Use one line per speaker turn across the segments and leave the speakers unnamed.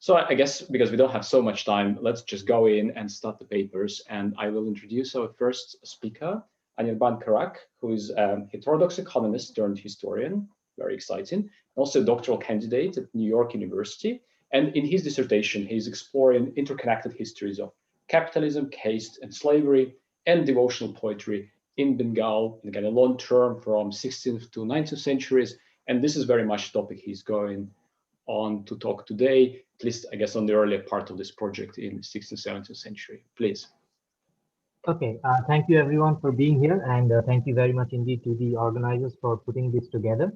So I guess because we don't have so much time, let's just go in and start the papers. And I will introduce our first speaker, Anirban Karak, who is a heterodox economist turned historian, very exciting, also a doctoral candidate at New York University. And in his dissertation, he's exploring interconnected histories of capitalism, caste, and slavery, and devotional poetry in Bengal, and again, a long term from 16th to 19th centuries. And this is very much the topic he's going on to talk today, at least I guess on the earlier part of this project in 16th, 17th century. Please.
Okay, thank you everyone for being here, and thank you very much indeed to the organizers for putting this together.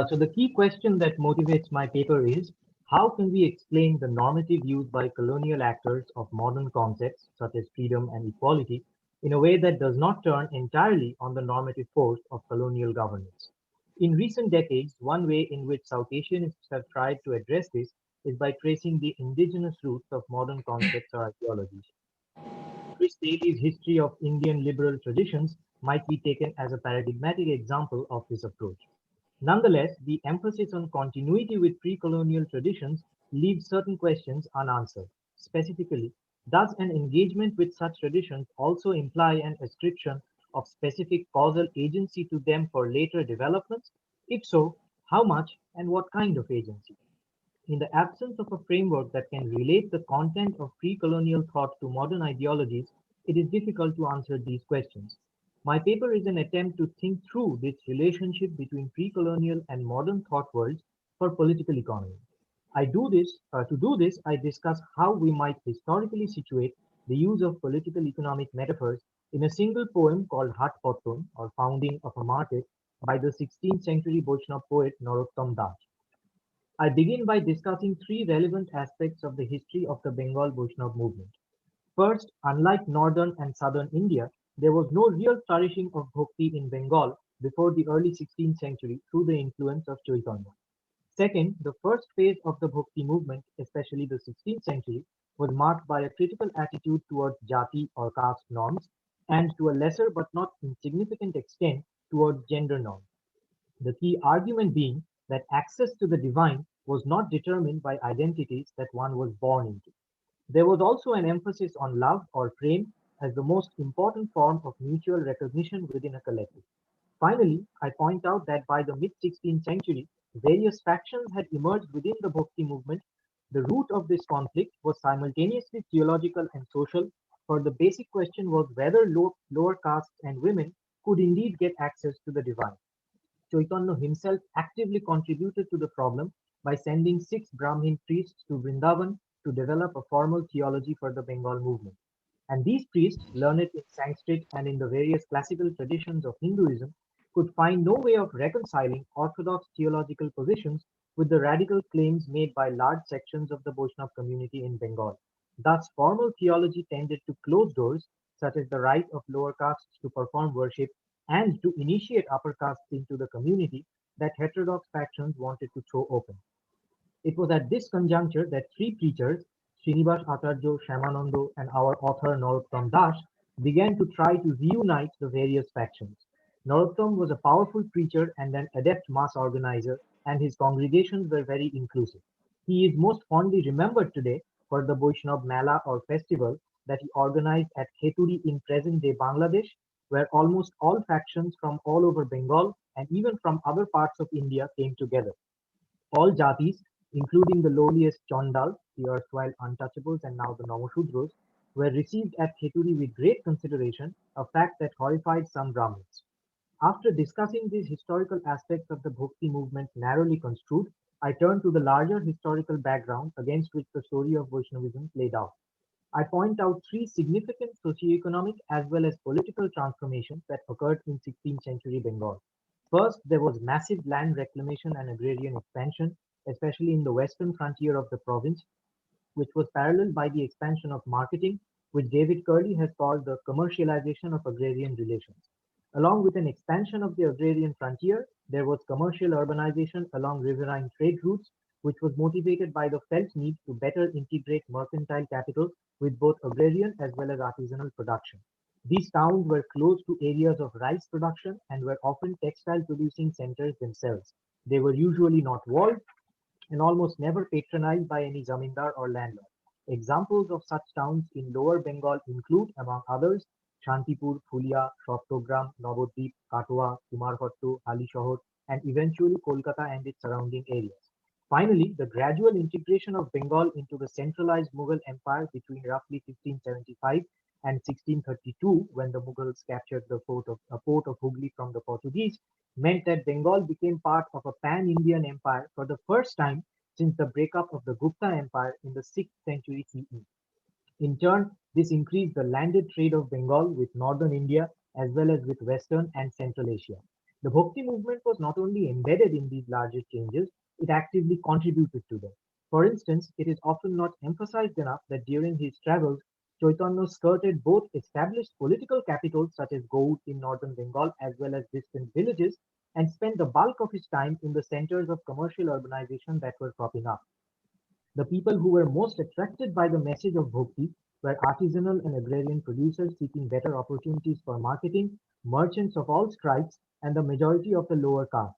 So the key question that motivates my paper is, how can we explain the normative use by colonial actors of modern concepts such as freedom and equality in a way that does not turn entirely on the normative force of colonial governance? In recent decades, one way in which South Asianists have tried to address this is by tracing the indigenous roots of modern concepts or ideologies. Chris Daly's History of Indian Liberal Traditions might be taken as a paradigmatic example of this approach. Nonetheless, the emphasis on continuity with pre-colonial traditions leaves certain questions unanswered. Specifically, does an engagement with such traditions also imply an ascription of specific causal agency to them for later developments? If so, how much and what kind of agency? In the absence of a framework that can relate the content of pre-colonial thought to modern ideologies, it is difficult to answer these questions. My paper is an attempt to think through this relationship between pre-colonial and modern thought worlds for political economy. To do this, I discuss how we might historically situate the use of political economic metaphors in a single poem called Hat Potton, or Founding of a Market, by the 16th century Vaishnava poet Narottam Das. I begin by discussing three relevant aspects of the history of the Bengal Vaishnava movement. First, unlike northern and southern India, there was no real flourishing of bhakti in Bengal before the early 16th century through the influence of Chaitanya. Second, the first phase of the bhakti movement, especially the 16th century, was marked by a critical attitude towards jati or caste norms, and to a lesser but not insignificant extent towards gender norms. The key argument being that access to the divine was not determined by identities that one was born into. There was also an emphasis on love or prem as the most important form of mutual recognition within a collective. Finally, I point out that by the mid-16th century, various factions had emerged within the Bhakti movement. The root of this conflict was simultaneously theological and social, for the basic question was whether lower castes and women could indeed get access to the divine. Chaitanya himself actively contributed to the problem by sending 6 Brahmin priests to Vrindavan to develop a formal theology for the Bengal movement. And these priests, learned in Sanskrit and in the various classical traditions of Hinduism, could find no way of reconciling orthodox theological positions with the radical claims made by large sections of the Vaishnava community in Bengal. Thus, formal theology tended to close doors, such as the right of lower castes to perform worship and to initiate upper castes into the community, that heterodox factions wanted to throw open. It was at this conjuncture that three preachers, Srinivas Acharya, Shyamananda, and our author Narottam Das, began to try to reunite the various factions. Narottam was a powerful preacher and an adept mass organizer, and his congregations were very inclusive. He is most fondly remembered today for the Vaishnav Mela or festival that he organized at Kheturi in present-day Bangladesh, where almost all factions from all over Bengal and even from other parts of India came together. All jatis, including the lowliest Chandal, the erstwhile untouchables and now the Namashudros, were received at Kheturi with great consideration, a fact that horrified some Brahmins. After discussing these historical aspects of the Bhakti movement narrowly construed, I turn to the larger historical background against which the story of Vaishnavism played out. I point out three significant socioeconomic as well as political transformations that occurred in 16th century Bengal. First, there was massive land reclamation and agrarian expansion, especially in the western frontier of the province, which was paralleled by the expansion of marketing, which David Curley has called the commercialization of agrarian relations. Along with an expansion of the agrarian frontier, there was commercial urbanization along riverine trade routes, which was motivated by the felt need to better integrate mercantile capital with both agrarian as well as artisanal production. These towns were close to areas of rice production and were often textile producing centers themselves. They were usually not walled, and almost never patronized by any zamindar or landlord. Examples of such towns in Lower Bengal include, among others, Shantipur, Phulia, Chattogram, Nabadvip, Katwa, Kumarhattu, Halishohor, and eventually Kolkata and its surrounding areas. Finally, the gradual integration of Bengal into the centralized Mughal Empire between roughly 1575 and 1632, when the Mughals captured the port of Hooghly from the Portuguese, meant that Bengal became part of a pan-Indian empire for the first time since the breakup of the Gupta Empire in the 6th century CE. In turn, this increased the landed trade of Bengal with northern India as well as with western and central Asia. The Bhakti movement was not only embedded in these larger changes, it actively contributed to them. For instance, it is often not emphasized enough that during his travels, Chaitanya skirted both established political capitals such as Goud in northern Bengal as well as distant villages and spent the bulk of his time in the centers of commercial urbanization that were cropping up. The people who were most attracted by the message of Bhakti were artisanal and agrarian producers seeking better opportunities for marketing, merchants of all stripes, and the majority of the lower castes.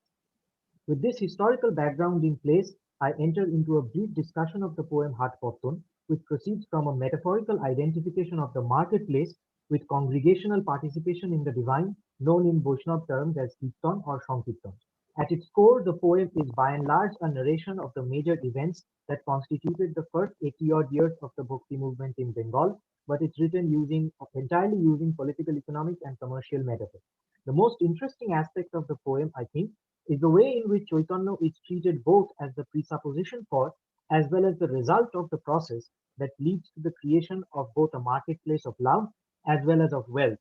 With this historical background in place, I enter into a brief discussion of the poem Hat Potton, which proceeds from a metaphorical identification of the marketplace with congregational participation in the divine, known in Vaishnav terms as Kirtan or Sankirtan. At its core, the poem is by and large a narration of the major events that constituted the first 80-odd years of the Bhakti movement in Bengal, but it's written entirely using political, economic, and commercial metaphors. The most interesting aspect of the poem, I think, is the way in which Chaitanya is treated both as the presupposition for as well as the result of the process that leads to the creation of both a marketplace of love as well as of wealth,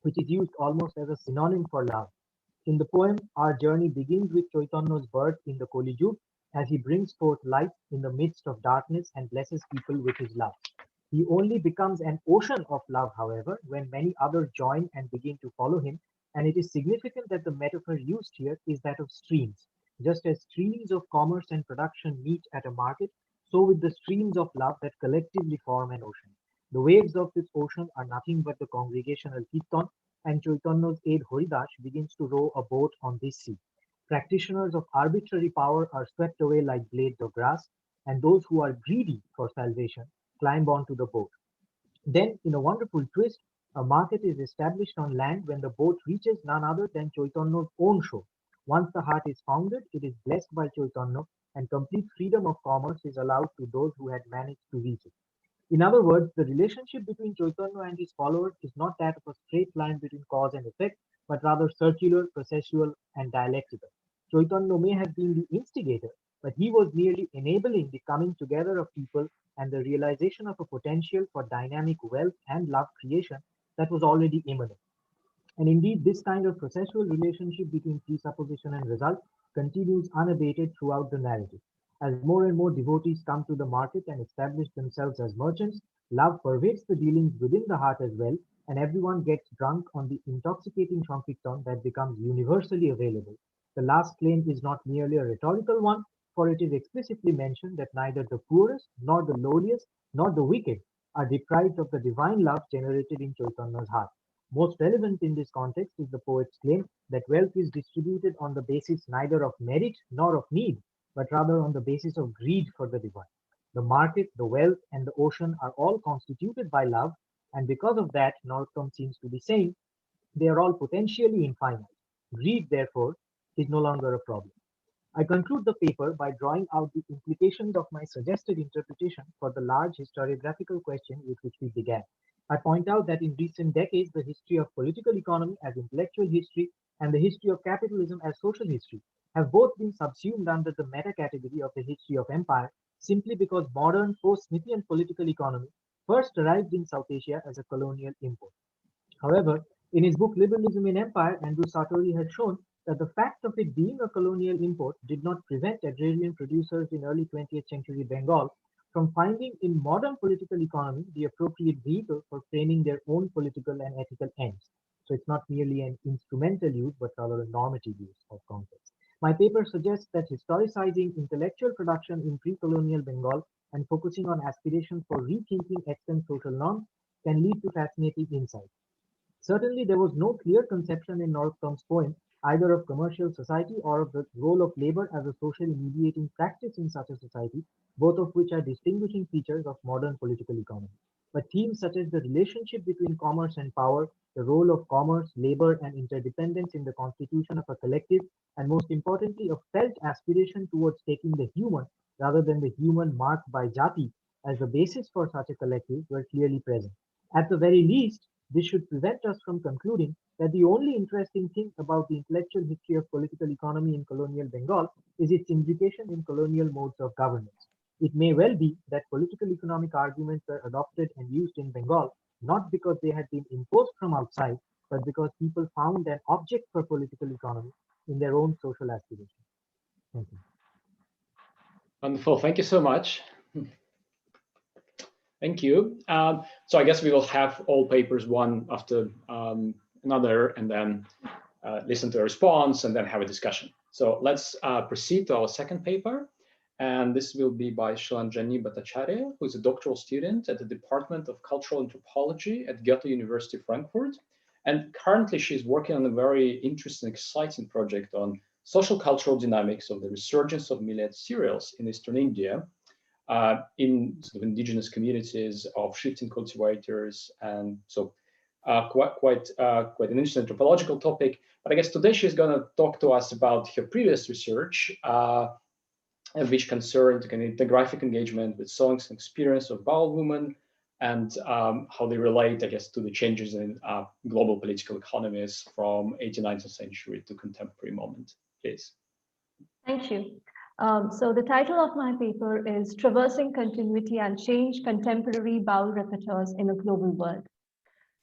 which is used almost as a synonym for love. In the poem, our journey begins with Chaitanya's birth in the Kali Yuga as he brings forth light in the midst of darkness and blesses people with his love. He only becomes an ocean of love, however, when many others join and begin to follow him, and it is significant that the metaphor used here is that of streams. Just as streams of commerce and production meet at a market, so with the streams of love that collectively form an ocean. The waves of this ocean are nothing but the congregational Kirtan, and Chaitanya's aide Haridas begins to row a boat on this sea. Practitioners of arbitrary power are swept away like blades of grass, and those who are greedy for salvation climb onto the boat. Then, in a wonderful twist, a market is established on land when the boat reaches none other than Chaitanya's own shore. Once the heart is founded, it is blessed by Chaitanya, and complete freedom of commerce is allowed to those who had managed to reach it. In other words, the relationship between Chaitanya and his followers is not that of a straight line between cause and effect, but rather circular, processual, and dialectical. Chaitanya may have been the instigator, but he was merely enabling the coming together of people and the realization of a potential for dynamic wealth and love creation that was already imminent. And indeed, this kind of processual relationship between presupposition and result continues unabated throughout the narrative. As more and more devotees come to the market and establish themselves as merchants, love pervades the dealings within the heart as well, and everyone gets drunk on the intoxicating Sankirtan that becomes universally available. The last claim is not merely a rhetorical one, for it is explicitly mentioned that neither the poorest, nor the lowliest, nor the wicked are deprived of the divine love generated in Chaitanya's heart. Most relevant in this context is the poet's claim that wealth is distributed on the basis neither of merit nor of need, but rather on the basis of greed for the divine. The market, the wealth, and the ocean are all constituted by love, and because of that, Northam seems to be saying, they are all potentially infinite. Greed, therefore, is no longer a problem. I conclude the paper by drawing out the implications of my suggested interpretation for the large historiographical question with which we began. I point out that in recent decades, the history of political economy as intellectual history and the history of capitalism as social history have both been subsumed under the meta-category of the history of empire simply because modern post-Smithian political economy first arrived in South Asia as a colonial import. However, in his book Liberalism in Empire, Andrew Sartori had shown that the fact of it being a colonial import did not prevent agrarian producers in early 20th century Bengal from finding in modern political economy the appropriate vehicle for framing their own political and ethical ends. So it's not merely an instrumental use, but rather a normative use of context. My paper suggests that historicizing intellectual production in pre-colonial Bengal and focusing on aspirations for rethinking extant social norms can lead to fascinating insights. Certainly, there was no clear conception in Northrum's poem either of commercial society or of the role of labor as a socially mediating practice in such a society, both of which are distinguishing features of modern political economy. But themes such as the relationship between commerce and power, the role of commerce, labor, and interdependence in the constitution of a collective, and most importantly, a felt aspiration towards taking the human rather than the human marked by jati as the basis for such a collective were clearly present. At the very least, this should prevent us from concluding that the only interesting thing about the intellectual history of political economy in colonial Bengal is its implication in colonial modes of governance. It may well be that political economic arguments were adopted and used in Bengal not because they had been imposed from outside, but because people found an object for political economy in their own social aspirations. Thank you.
Wonderful. Thank you so much. Thank you. So I guess we will have all papers one after another, and then listen to a response and then have a discussion. So let's proceed to our second paper. And this will be by Shilanjani Bhattacharyya, who is a doctoral student at the Department of Cultural Anthropology at Goethe-Universität Frankfurt. And currently she's working on a very interesting, exciting project on social cultural dynamics of the resurgence of millet cereals in Eastern India, in sort of indigenous communities of shifting cultivators. And so quite an interesting anthropological topic. But I guess today she's going to talk to us about her previous research, which concerned ethnographic engagement with songs and experience of bowel women, and how they relate, I guess, to the changes in global political economies from 18th, 19th century to contemporary moment. Please.
Thank you. So the title of my paper is Traversing Continuity and Change, Contemporary Baul Repertoires in a Global World.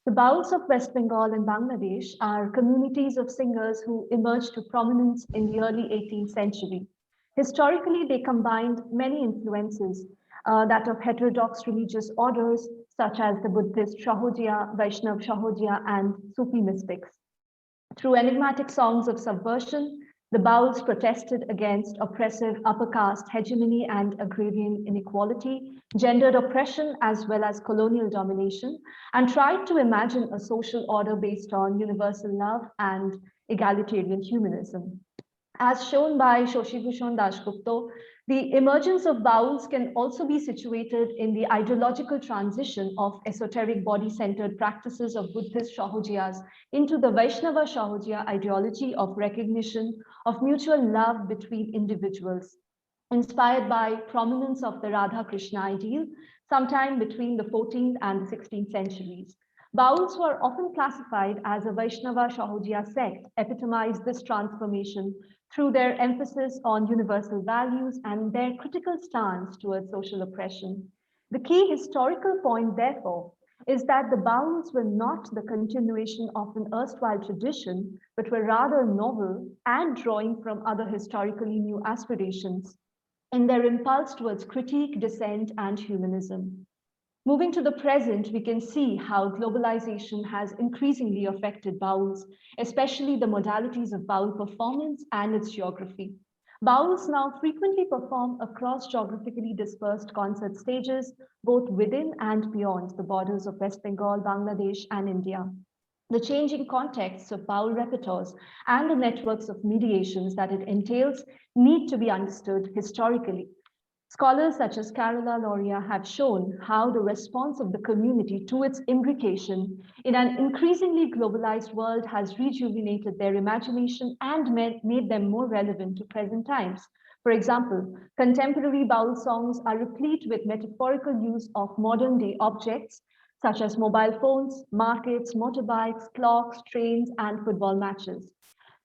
The Bauls of West Bengal and Bangladesh are communities of singers who emerged to prominence in the early 18th century. Historically, they combined many influences, that of heterodox religious orders, such as the Buddhist Shahodhya, Vaishnav Shahodhya, and Sufi mystics. Through enigmatic songs of subversion, the Bauls protested against oppressive upper caste hegemony and agrarian inequality, gendered oppression, as well as colonial domination, and tried to imagine a social order based on universal love and egalitarian humanism. As shown by Shoshibhushan Dasgupta, the emergence of Bauls can also be situated in the ideological transition of esoteric body-centered practices of Buddhist Shahodhyas into the Vaishnava Shahodhya ideology of recognition of mutual love between individuals, inspired by prominence of the Radha Krishna ideal sometime between the 14th and the 16th centuries. Bauls, who are often classified as a Vaishnava Shahodhya sect, epitomize this transformation through their emphasis on universal values and their critical stance towards social oppression. The key historical point, therefore, is that the Bauls were not the continuation of an erstwhile tradition, but were rather novel and drawing from other historically new aspirations in their impulse towards critique, dissent, and humanism. Moving to the present, we can see how globalization has increasingly affected Bauls, especially the modalities of Baul performance and its geography. Bauls now frequently perform across geographically dispersed concert stages, both within and beyond the borders of West Bengal, Bangladesh, and India. The changing contexts of Baul repertoires and the networks of mediations that it entails need to be understood historically. Scholars such as Carola Lorea have shown how the response of the community to its imbrication in an increasingly globalized world has rejuvenated their imagination and made them more relevant to present times. For example, contemporary Baul songs are replete with metaphorical use of modern-day objects such as mobile phones, markets, motorbikes, clocks, trains, and football matches.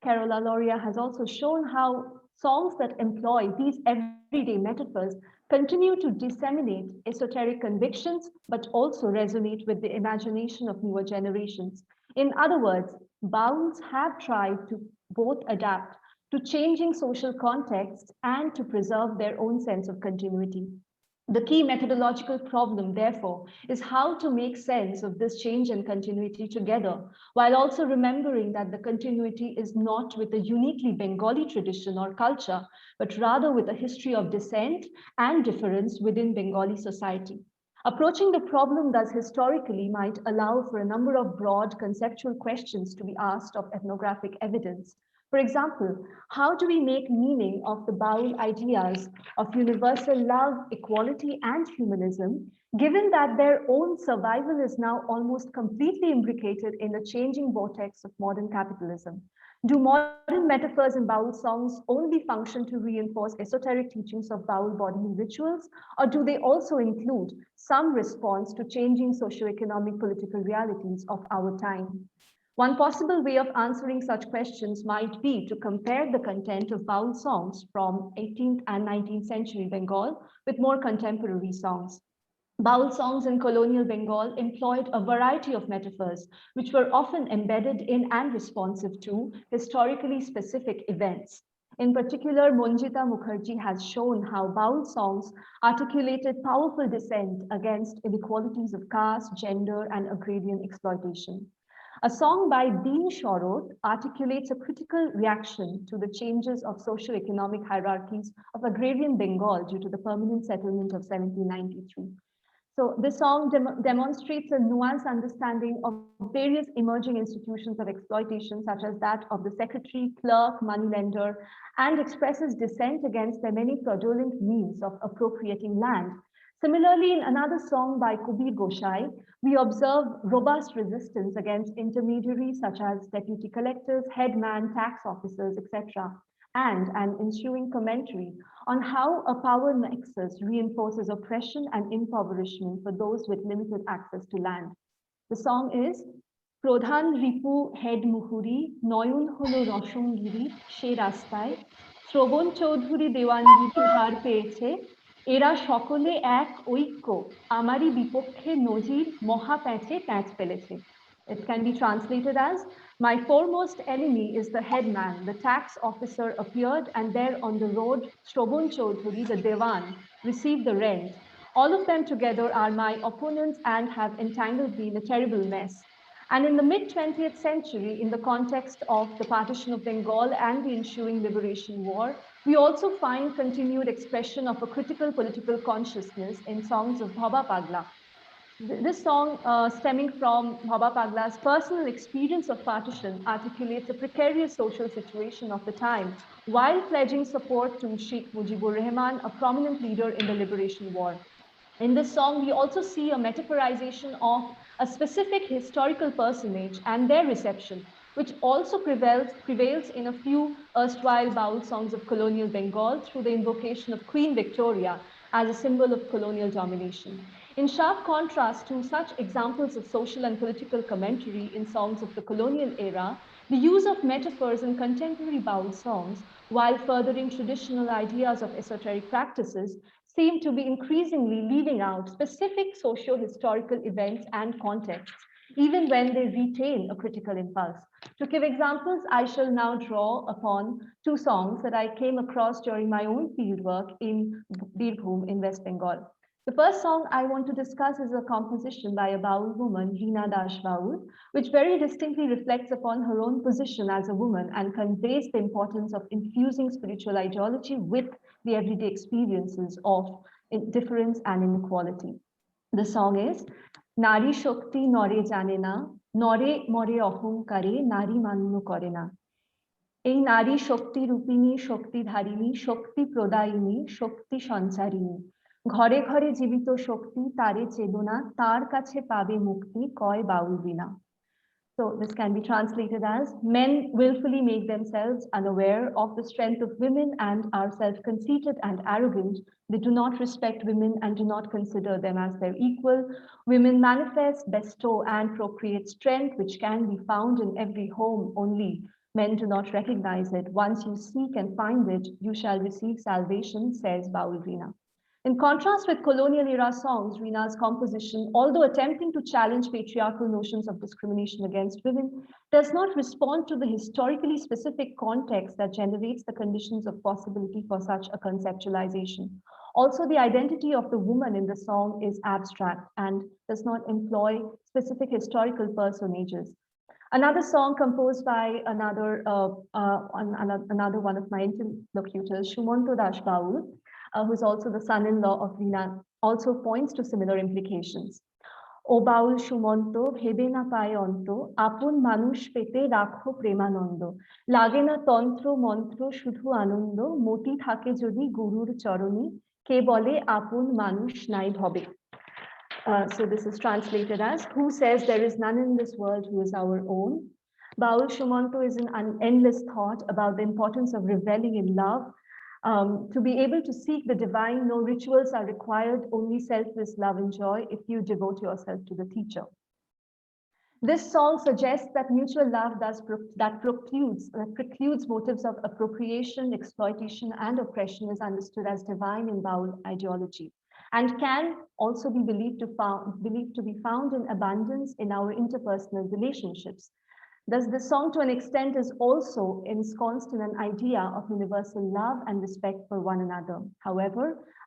Carola Lorea has also shown how songs that employ these everyday metaphors continue to disseminate esoteric convictions, but also resonate with the imagination of newer generations. In other words, Bauls have tried to both adapt to changing social contexts and to preserve their own sense of continuity. The key methodological problem, therefore, is how to make sense of this change and continuity together, while also remembering that the continuity is not with a uniquely Bengali tradition or culture, but rather with a history of dissent and difference within Bengali society. Approaching the problem thus historically might allow for a number of broad conceptual questions to be asked of ethnographic evidence. For example, how do we make meaning of the Baul ideas of universal love, equality, and humanism, given that their own survival is now almost completely imbricated in the changing vortex of modern capitalism? Do modern metaphors in Baul songs only function to reinforce esoteric teachings of Baul bodily rituals, or do they also include some response to changing socioeconomic political realities of our time? One possible way of answering such questions might be to compare the content of Baul songs from 18th and 19th century Bengal with more contemporary songs. Baul songs in colonial Bengal employed a variety of metaphors, which were often embedded in and responsive to historically specific events. In particular, Monjita Mukherjee has shown how Baul songs articulated powerful dissent against inequalities of caste, gender, and agrarian exploitation. A song by Deen Shorot articulates a critical reaction to the changes of socio-economic hierarchies of agrarian Bengal due to the permanent settlement of 1793. So this song demonstrates a nuanced understanding of various emerging institutions of exploitation, such as that of the secretary, clerk, moneylender, and expresses dissent against the many fraudulent means of appropriating land. Similarly, in another song by Kubir Goshai, we observe robust resistance against intermediaries such as deputy collectors, headman, tax officers, etc., and an ensuing commentary on how a power nexus reinforces oppression and impoverishment for those with limited access to land. The song is Prodhan Ripu Head Muhuri, Noyun Holo Roshongiri, She Rastai, Shrobon Choudhury Dewangiri Har Peyeche, এরা সকলে এক ঐক্য আমারই বিপক্ষে নজির মহা প্যাঁচে প্যাঁচ ফেলেছে. It can be translated as, my foremost enemy is the headman. The tax officer appeared, and there on the road, Shrobon Choudhury, the Dewan, received the rent. All of them together are my opponents and have entangled me in a terrible mess. And in the mid-20th century, in the context of the partition of Bengal and the ensuing liberation war, we also find continued expression of a critical political consciousness in songs of Bhaba Pagla. This song, stemming from Bhaba Pagla's personal experience of partition, articulates a precarious social situation of the time, while pledging support to Sheikh Mujibur Rahman, a prominent leader in the liberation war. In this song, we also see a metaphorization of a specific historical personage and their reception, which also prevails in a few erstwhile Baul songs of colonial Bengal through the invocation of Queen Victoria as a symbol of colonial domination. In sharp contrast to such examples of social and political commentary in songs of the colonial era, the use of metaphors in contemporary Baul songs, while furthering traditional ideas of esoteric practices, seem to be increasingly leaving out specific socio-historical events and contexts, even when they retain a critical impulse. To give examples, I shall now draw upon two songs that I came across during my own fieldwork in Birbhum in West Bengal. The first song I want to discuss is a composition by a Baul woman, Reena Das Baul, which very distinctly reflects upon her own position as a woman and conveys the importance of infusing spiritual ideology with the everyday experiences of difference and inequality. The song is Nari Shakti Nore Jane Na, Nore More Ahankare, Nari Manno Kore Na. এই নারী শক্তি রূপিণী শক্তি ধারিণী শক্তি প্রদায়িনী শক্তি সঞ্চারিণী ঘরে ঘরে জীবিত শক্তি তারে চেতনা তার কাছে পাবে মুক্তি কয় বাউল বিনা. So this can be translated as, men willfully make themselves unaware of the strength of women and are self-conceited and arrogant. They do not respect women and do not consider them as their equal. Women manifest, bestow, and procreate strength, which can be found in every home only. Men do not recognize it. Once you seek and find it, you shall receive salvation, says Baul Reena. In contrast with colonial era songs, Reena's composition, although attempting to challenge patriarchal notions of discrimination against women, does not respond to the historically specific context that generates the conditions of possibility for such a conceptualization. Also, the identity of the woman in the song is abstract and does not employ specific historical personages. Another song composed by another one of my interlocutors, Shumanto Das Baul, who is also the son-in-law of Reena, also points to similar implications. ও বাউল সুমন্ত ভেবে না পায় অন্ত আপন মানুষ পেতে রাখো প্রেমানন্দ লাগে না তন্ত্র মন্ত্র শুধু আনন্দ মতি থাকে যদি গুরুর চরণী কে বলে আপন মানুষ নাই ভবে So this is translated as, who says there is none in this world who is our own? Baul Shumanto is an endless thought about the importance of reveling in love. To be able to seek the divine, no rituals are required, only selfless love and joy if you devote yourself to the teacher. This song suggests that mutual love precludes motives of appropriation, exploitation, and oppression is understood as divine in Baul ideology, and can also be believed to be found in abundance in our interpersonal relationships. Thus, the song to an extent is also ensconced in an idea of universal love and respect for one another. However,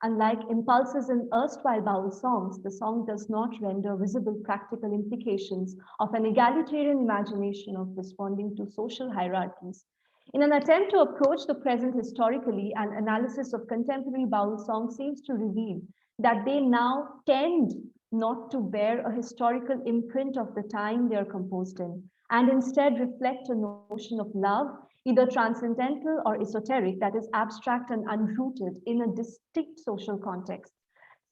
unlike impulses in erstwhile Baul songs, the song does not render visible practical implications of an egalitarian imagination of responding to social hierarchies. In an attempt to approach the present historically, an analysis of contemporary Baul songs seems to reveal that they now tend not to bear a historical imprint of the time they are composed in, and instead reflect a notion of love, either transcendental or esoteric, that is abstract and unrooted in a distinct social context.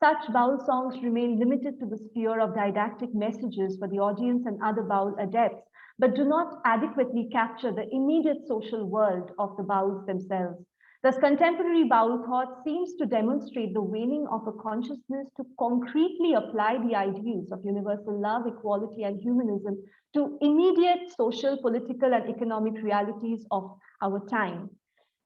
Such Baul songs remain limited to the sphere of didactic messages for the audience and other Baul adepts, but do not adequately capture the immediate social world of the Bauls themselves. Thus, contemporary Baul thought seems to demonstrate the waning of a consciousness to concretely apply the ideals of universal love, equality, and humanism to immediate social, political, and economic realities of our time.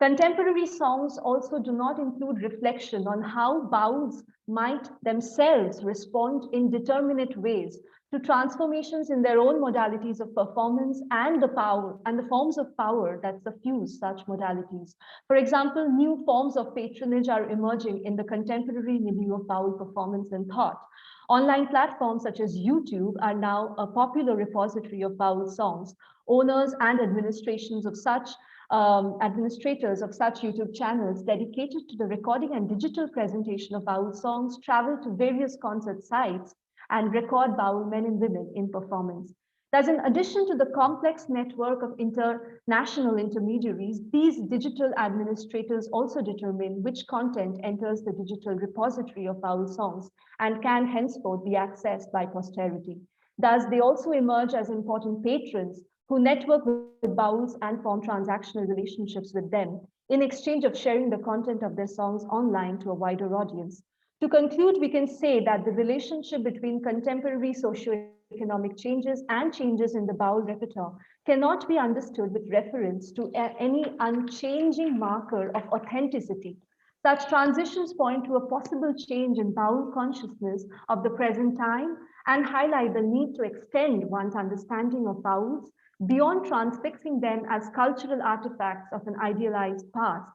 Contemporary songs also do not include reflection on how Bauls might themselves respond in determinate ways to transformations in their own modalities of performance and the power and the forms of power that suffuse such modalities. For example, new forms of patronage are emerging in the contemporary milieu of Baul performance and thought. Online platforms such as YouTube are now a popular repository of Baul songs. Owners and administrators of such YouTube channels dedicated to the recording and digital presentation of Baul songs travel to various concert sites and record Baul men and women in performance. Thus, in addition to the complex network of international intermediaries, these digital administrators also determine which content enters the digital repository of Baul songs and can henceforth be accessed by posterity. Thus, they also emerge as important patrons who network with Bauls and form transactional relationships with them in exchange of sharing the content of their songs online to a wider audience. To conclude, we can say that the relationship between contemporary socioeconomic changes and changes in the Baul repertoire cannot be understood with reference to any unchanging marker of authenticity. Such transitions point to a possible change in Baul consciousness of the present time and highlight the need to extend one's understanding of Bauls beyond transfixing them as cultural artifacts of an idealized past.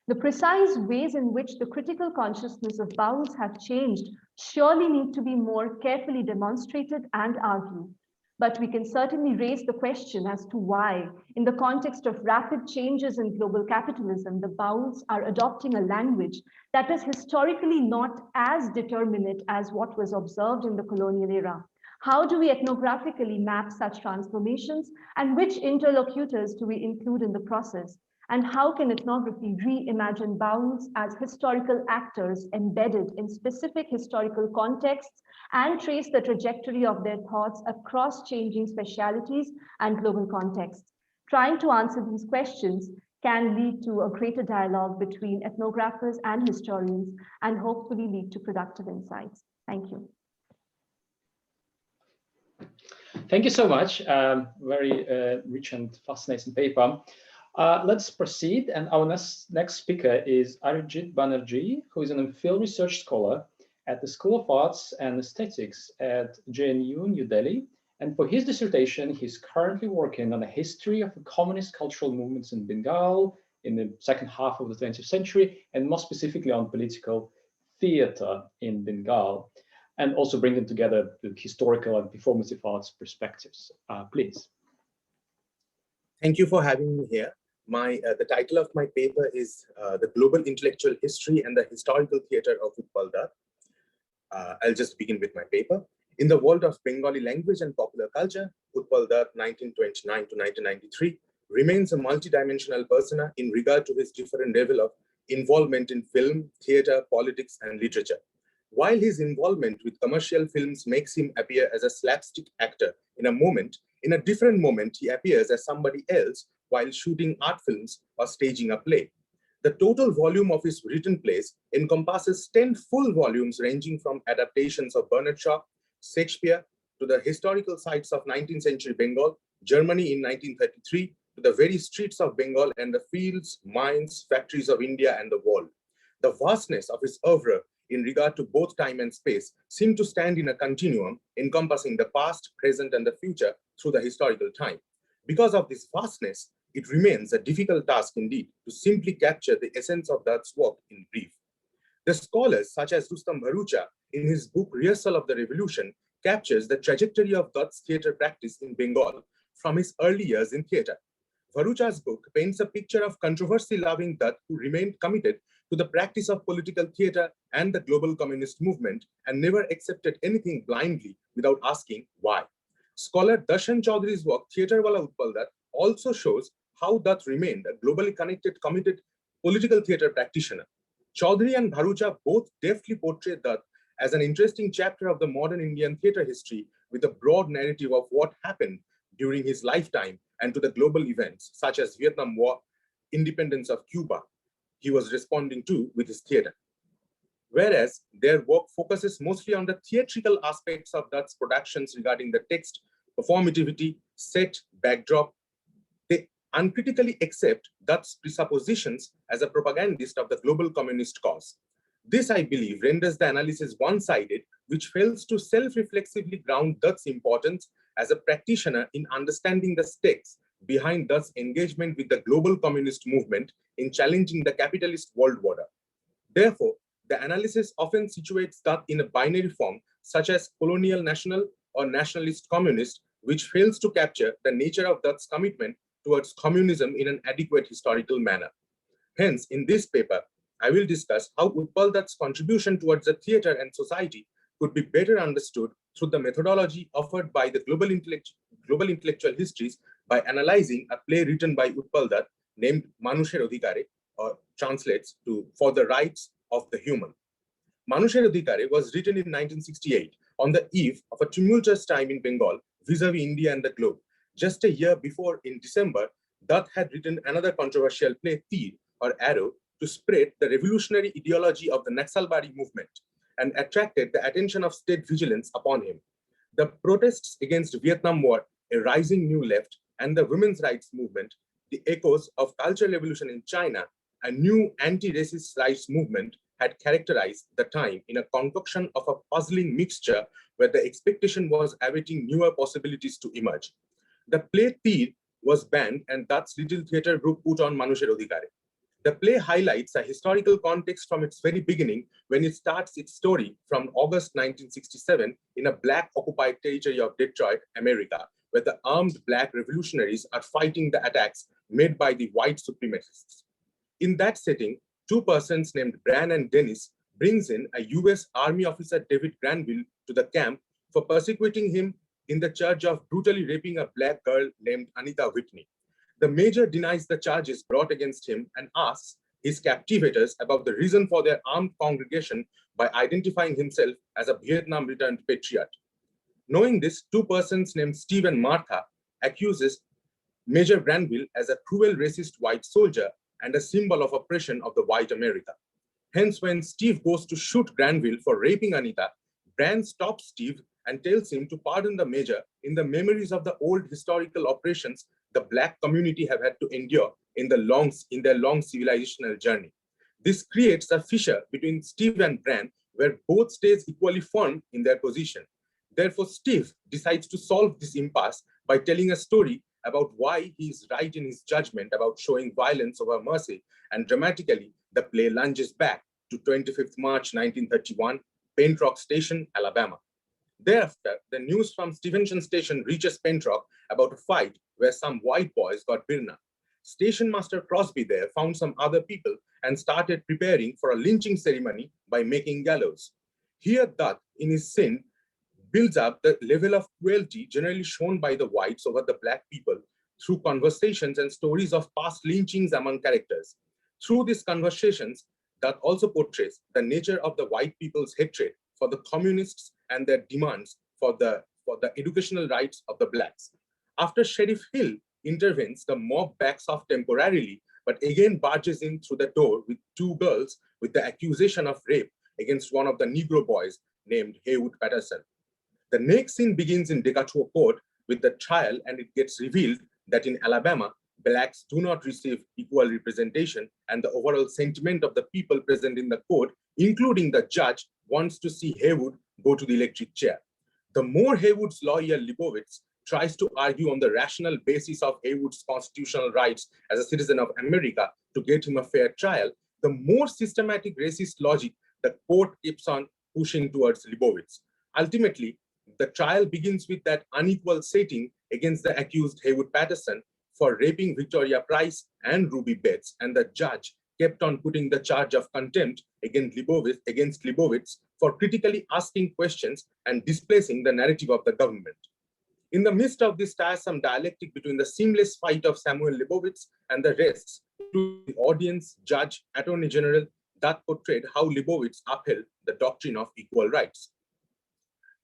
The precise ways in which the critical consciousness of Bauls have changed surely need to be more carefully demonstrated and argued. But we can certainly raise the question as to why, in the context of rapid changes in global capitalism, the Bauls are adopting a language that is historically not as determinate as what was observed in the colonial era. How do we ethnographically map such transformations, and which interlocutors do we include in the process? And how can ethnography reimagine Bauls as historical actors embedded in specific historical contexts and trace the trajectory of their thoughts across changing specialities and global contexts? Trying to answer these questions can lead to a greater dialogue between ethnographers and historians and hopefully lead to productive insights. Thank you.
Thank you so much. Very rich and fascinating paper. Let's proceed. And our next speaker is Arijit Banerjee, who is an MPhil research scholar at the School of Arts and Aesthetics at JNU, New Delhi. And for his dissertation, he's currently working on a history of the communist cultural movements in Bengal in the second half of the 20th century, and more specifically on political theater in Bengal, and also bringing together the historical and performative arts perspectives. Please.
Thank you for having me here. The title of my paper is The Global Intellectual History and the Historical Theater of Utpal Dutt. I'll just begin with my paper. In the world of Bengali language and popular culture, Utpal Dutt, 1929 to 1993, remains a multidimensional persona in regard to his different level of involvement in film, theater, politics, and literature. While his involvement with commercial films makes him appear as a slapstick actor in a different moment, he appears as somebody else while shooting art films or staging a play. The total volume of his written plays encompasses 10 full volumes ranging from adaptations of Bernard Shaw, Shakespeare, to the historical sites of 19th century Bengal, Germany in 1933, to the very streets of Bengal and the fields, mines, factories of India and the world. The vastness of his oeuvre in regard to both time and space seem to stand in a continuum encompassing the past, present, and the future through the historical time. Because of this vastness, it remains a difficult task indeed to simply capture the essence of Dutt's work in brief. The scholars such as Rustam Bharucha in his book Rehearsal of the Revolution captures the trajectory of Dutt's theatre practice in Bengal from his early years in theatre. Bharucha's book paints a picture of controversy-loving Dutt who remained committed to the practice of political theatre and the global communist movement and never accepted anything blindly without asking why. Scholar Darshan Chaudhary's work Theatre Wala Utpal Dutt also shows how Dutt remained a globally connected, committed political theatre practitioner. Chaudhary and Bharucha both deftly portray Dutt as an interesting chapter of the modern Indian theatre history with a broad narrative of what happened during his lifetime and to the global events such as Vietnam War, independence of Cuba, he was responding to with his theatre. Whereas their work focuses mostly on the theatrical aspects of Dutt's productions regarding the text, performativity, set, backdrop, they uncritically accept Dutt's presuppositions as a propagandist of the global communist cause. This, I believe, renders the analysis one-sided, which fails to self-reflexively ground Dutt's importance as a practitioner in understanding the stakes behind Dutt's engagement with the global communist movement in challenging the capitalist world order. Therefore, the analysis often situates Dutt in a binary form, such as colonial national or nationalist communist, which fails to capture the nature of Dutt's commitment towards communism in an adequate historical manner. Hence, in this paper, I will discuss how Utpal Dutt's contribution towards the theatre and society could be better understood through the methodology offered by the global intellectual histories by analyzing a play written by Utpal Dutt named Manusher Adhikare, or translates to For the Rights of the Human. Manusher Adhikare was written in 1968 on the eve of a tumultuous time in Bengal vis-a-vis India and the globe. Just a year before, in December, Dutt had written another controversial play, Tir, or Arrow, to spread the revolutionary ideology of the Naxalbari movement and attracted the attention of state vigilance upon him. The protests against Vietnam War, a rising new left, and the women's rights movement, the echoes of cultural revolution in China, a new anti-racist rights movement had characterized the time in a concoction of a puzzling mixture where the expectation was awaiting newer possibilities to emerge. The play Tir was banned and Dutt's little theatre group put on Manusher Adhikare. The play highlights a historical context from its very beginning when it starts its story from August 1967 in a black occupied territory of Detroit, America, where the armed black revolutionaries are fighting the attacks made by the white supremacists. In that setting, two persons named Bran and Dennis brings in a US Army officer, David Granville, to the camp for persecuting him in the charge of brutally raping a black girl named Anita Whitney. The major denies the charges brought against him and asks his captivators about the reason for their armed congregation by identifying himself as a Vietnam-returned patriot. Knowing this, two persons named Steve and Martha accuses Major Granville as a cruel racist white soldier and a symbol of oppression of the white America. Hence, when Steve goes to shoot Granville for raping Anita, Bran stops Steve and tells him to pardon the major in the memories of the old historical oppressions the black community have had to endure in their long civilizational journey. This creates a fissure between Steve and Bran, where both stays equally firm in their position. Therefore, Steve decides to solve this impasse by telling a story about why he is right in his judgment about showing violence over mercy, and dramatically, the play lunges back to 25th March 1931, Paint Rock Station, Alabama. Thereafter, the news from Stevenson Station reaches Paint Rock about a fight where some white boys got birna. Station Master Crosby there found some other people and started preparing for a lynching ceremony by making gallows. Here, Dutt, in his sin, builds up the level of cruelty generally shown by the whites over the black people through conversations and stories of past lynchings among characters. Through these conversations, that also portrays the nature of the white people's hatred for the communists and their demands for the educational rights of the blacks. After Sheriff Hill intervenes, the mob backs off temporarily, but again barges in through the door with two girls with the accusation of rape against one of the Negro boys named Haywood Patterson. The next scene begins in Decatur Court with the trial, and it gets revealed that in Alabama, blacks do not receive equal representation, and the overall sentiment of the people present in the court, including the judge, wants to see Haywood go to the electric chair. The more Haywood's lawyer Leibowitz tries to argue on the rational basis of Haywood's constitutional rights as a citizen of America to get him a fair trial, the more systematic racist logic the court keeps on pushing towards Leibowitz. Ultimately, the trial begins with that unequal setting against the accused Haywood Patterson for raping Victoria Price and Ruby Bates, and the judge kept on putting the charge of contempt against Leibowitz for critically asking questions and displacing the narrative of the government. In the midst of this tiresome dialectic between the seamless fight of Samuel Leibowitz and the rest, to the audience, judge, attorney general, that portrayed how Leibowitz upheld the doctrine of equal rights.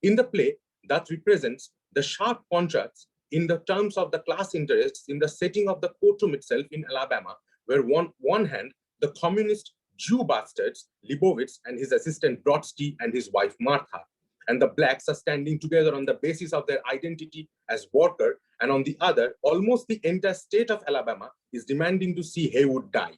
In the play, that represents the sharp contrasts in the terms of the class interests in the setting of the courtroom itself in Alabama, where on one hand, the communist Jew bastards, Leibowitz and his assistant Brodsky and his wife Martha, and the blacks are standing together on the basis of their identity as worker, and on the other, almost the entire state of Alabama is demanding to see Haywood die.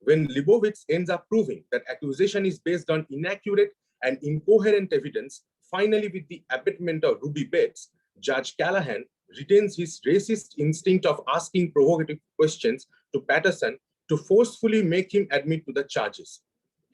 When Leibowitz ends up proving that accusation is based on inaccurate and incoherent evidence, finally with the abatement of Ruby Bates, Judge Callahan retains his racist instinct of asking provocative questions to Patterson to forcefully make him admit to the charges.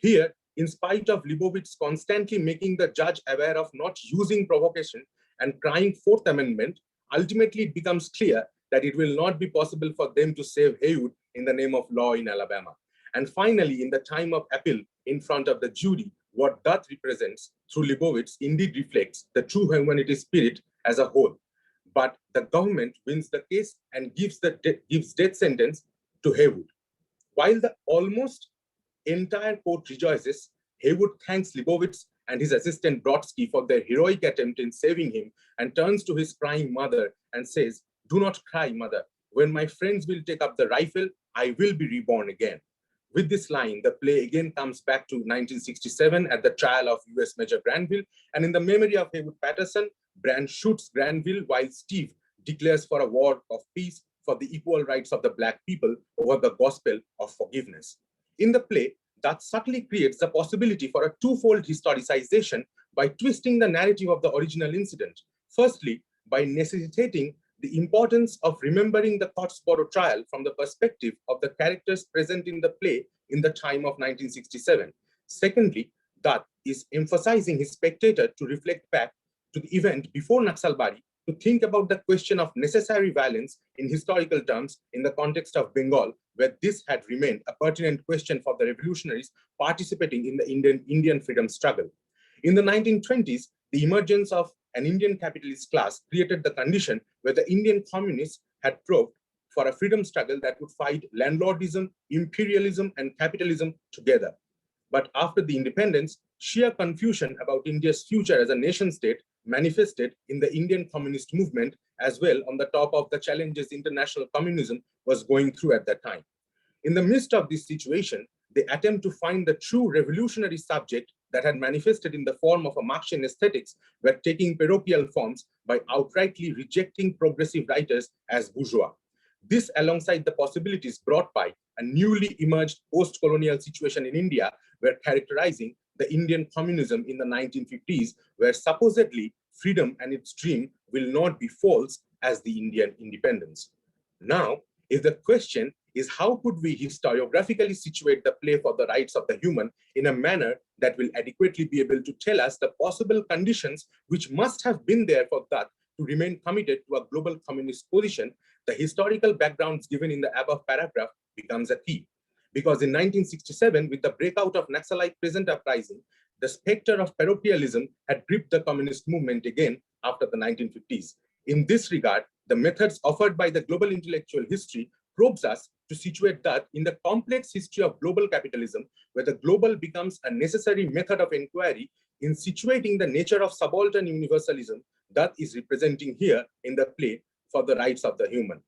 Here, in spite of Leibowitz constantly making the judge aware of not using provocation and crying Fourth Amendment, ultimately it becomes clear that it will not be possible for them to save Haywood in the name of law in Alabama. And finally, in the time of appeal in front of the jury, what that represents through Leibowitz indeed reflects the true humanity spirit as a whole. But the government wins the case and gives death sentence to Haywood. While the almost entire court rejoices, Haywood thanks Leibowitz and his assistant Brodsky for their heroic attempt in saving him and turns to his crying mother and says, "Do not cry, mother. When my friends will take up the rifle, I will be reborn again." With this line, the play again comes back to 1967 at the trial of US Major Granville, and in the memory of Haywood Patterson, Brand shoots Granville while Steve declares for a war of peace for the equal rights of the black people over the gospel of forgiveness. In the play, that subtly creates the possibility for a twofold historicization by twisting the narrative of the original incident. Firstly, by necessitating the importance of remembering the Cotsboro trial from the perspective of the characters present in the play in the time of 1967. Secondly, that is emphasizing his spectator to reflect back to the event before Naxalbari, to think about the question of necessary violence in historical terms in the context of Bengal, where this had remained a pertinent question for the revolutionaries participating in the Indian freedom struggle. In the 1920s, the emergence of an Indian capitalist class created the condition where the Indian communists had proved for a freedom struggle that would fight landlordism, imperialism, and capitalism together. But after the independence, sheer confusion about India's future as a nation state manifested in the Indian communist movement as well, on the top of the challenges international communism was going through at that time. In the midst of this situation, the attempt to find the true revolutionary subject that had manifested in the form of a Marxian aesthetics were taking parochial forms by outrightly rejecting progressive writers as bourgeois. This, alongside the possibilities brought by a newly emerged post-colonial situation in India, were characterizing the Indian communism in the 1950s, where supposedly freedom and its dream will not be false as the Indian independence. Now, if the question is how could we historiographically situate the play for the rights of the human in a manner that will adequately be able to tell us the possible conditions which must have been there for that to remain committed to a global communist position, the historical backgrounds given in the above paragraph becomes a key. Because in 1967, with the breakout of Naxalite peasant uprising, the specter of parochialism had gripped the communist movement again after the 1950s. In this regard, the methods offered by the global intellectual history probes us to situate that in the complex history of global capitalism, where the global becomes a necessary method of inquiry in situating the nature of subaltern universalism that is representing here in the play for the rights of the human.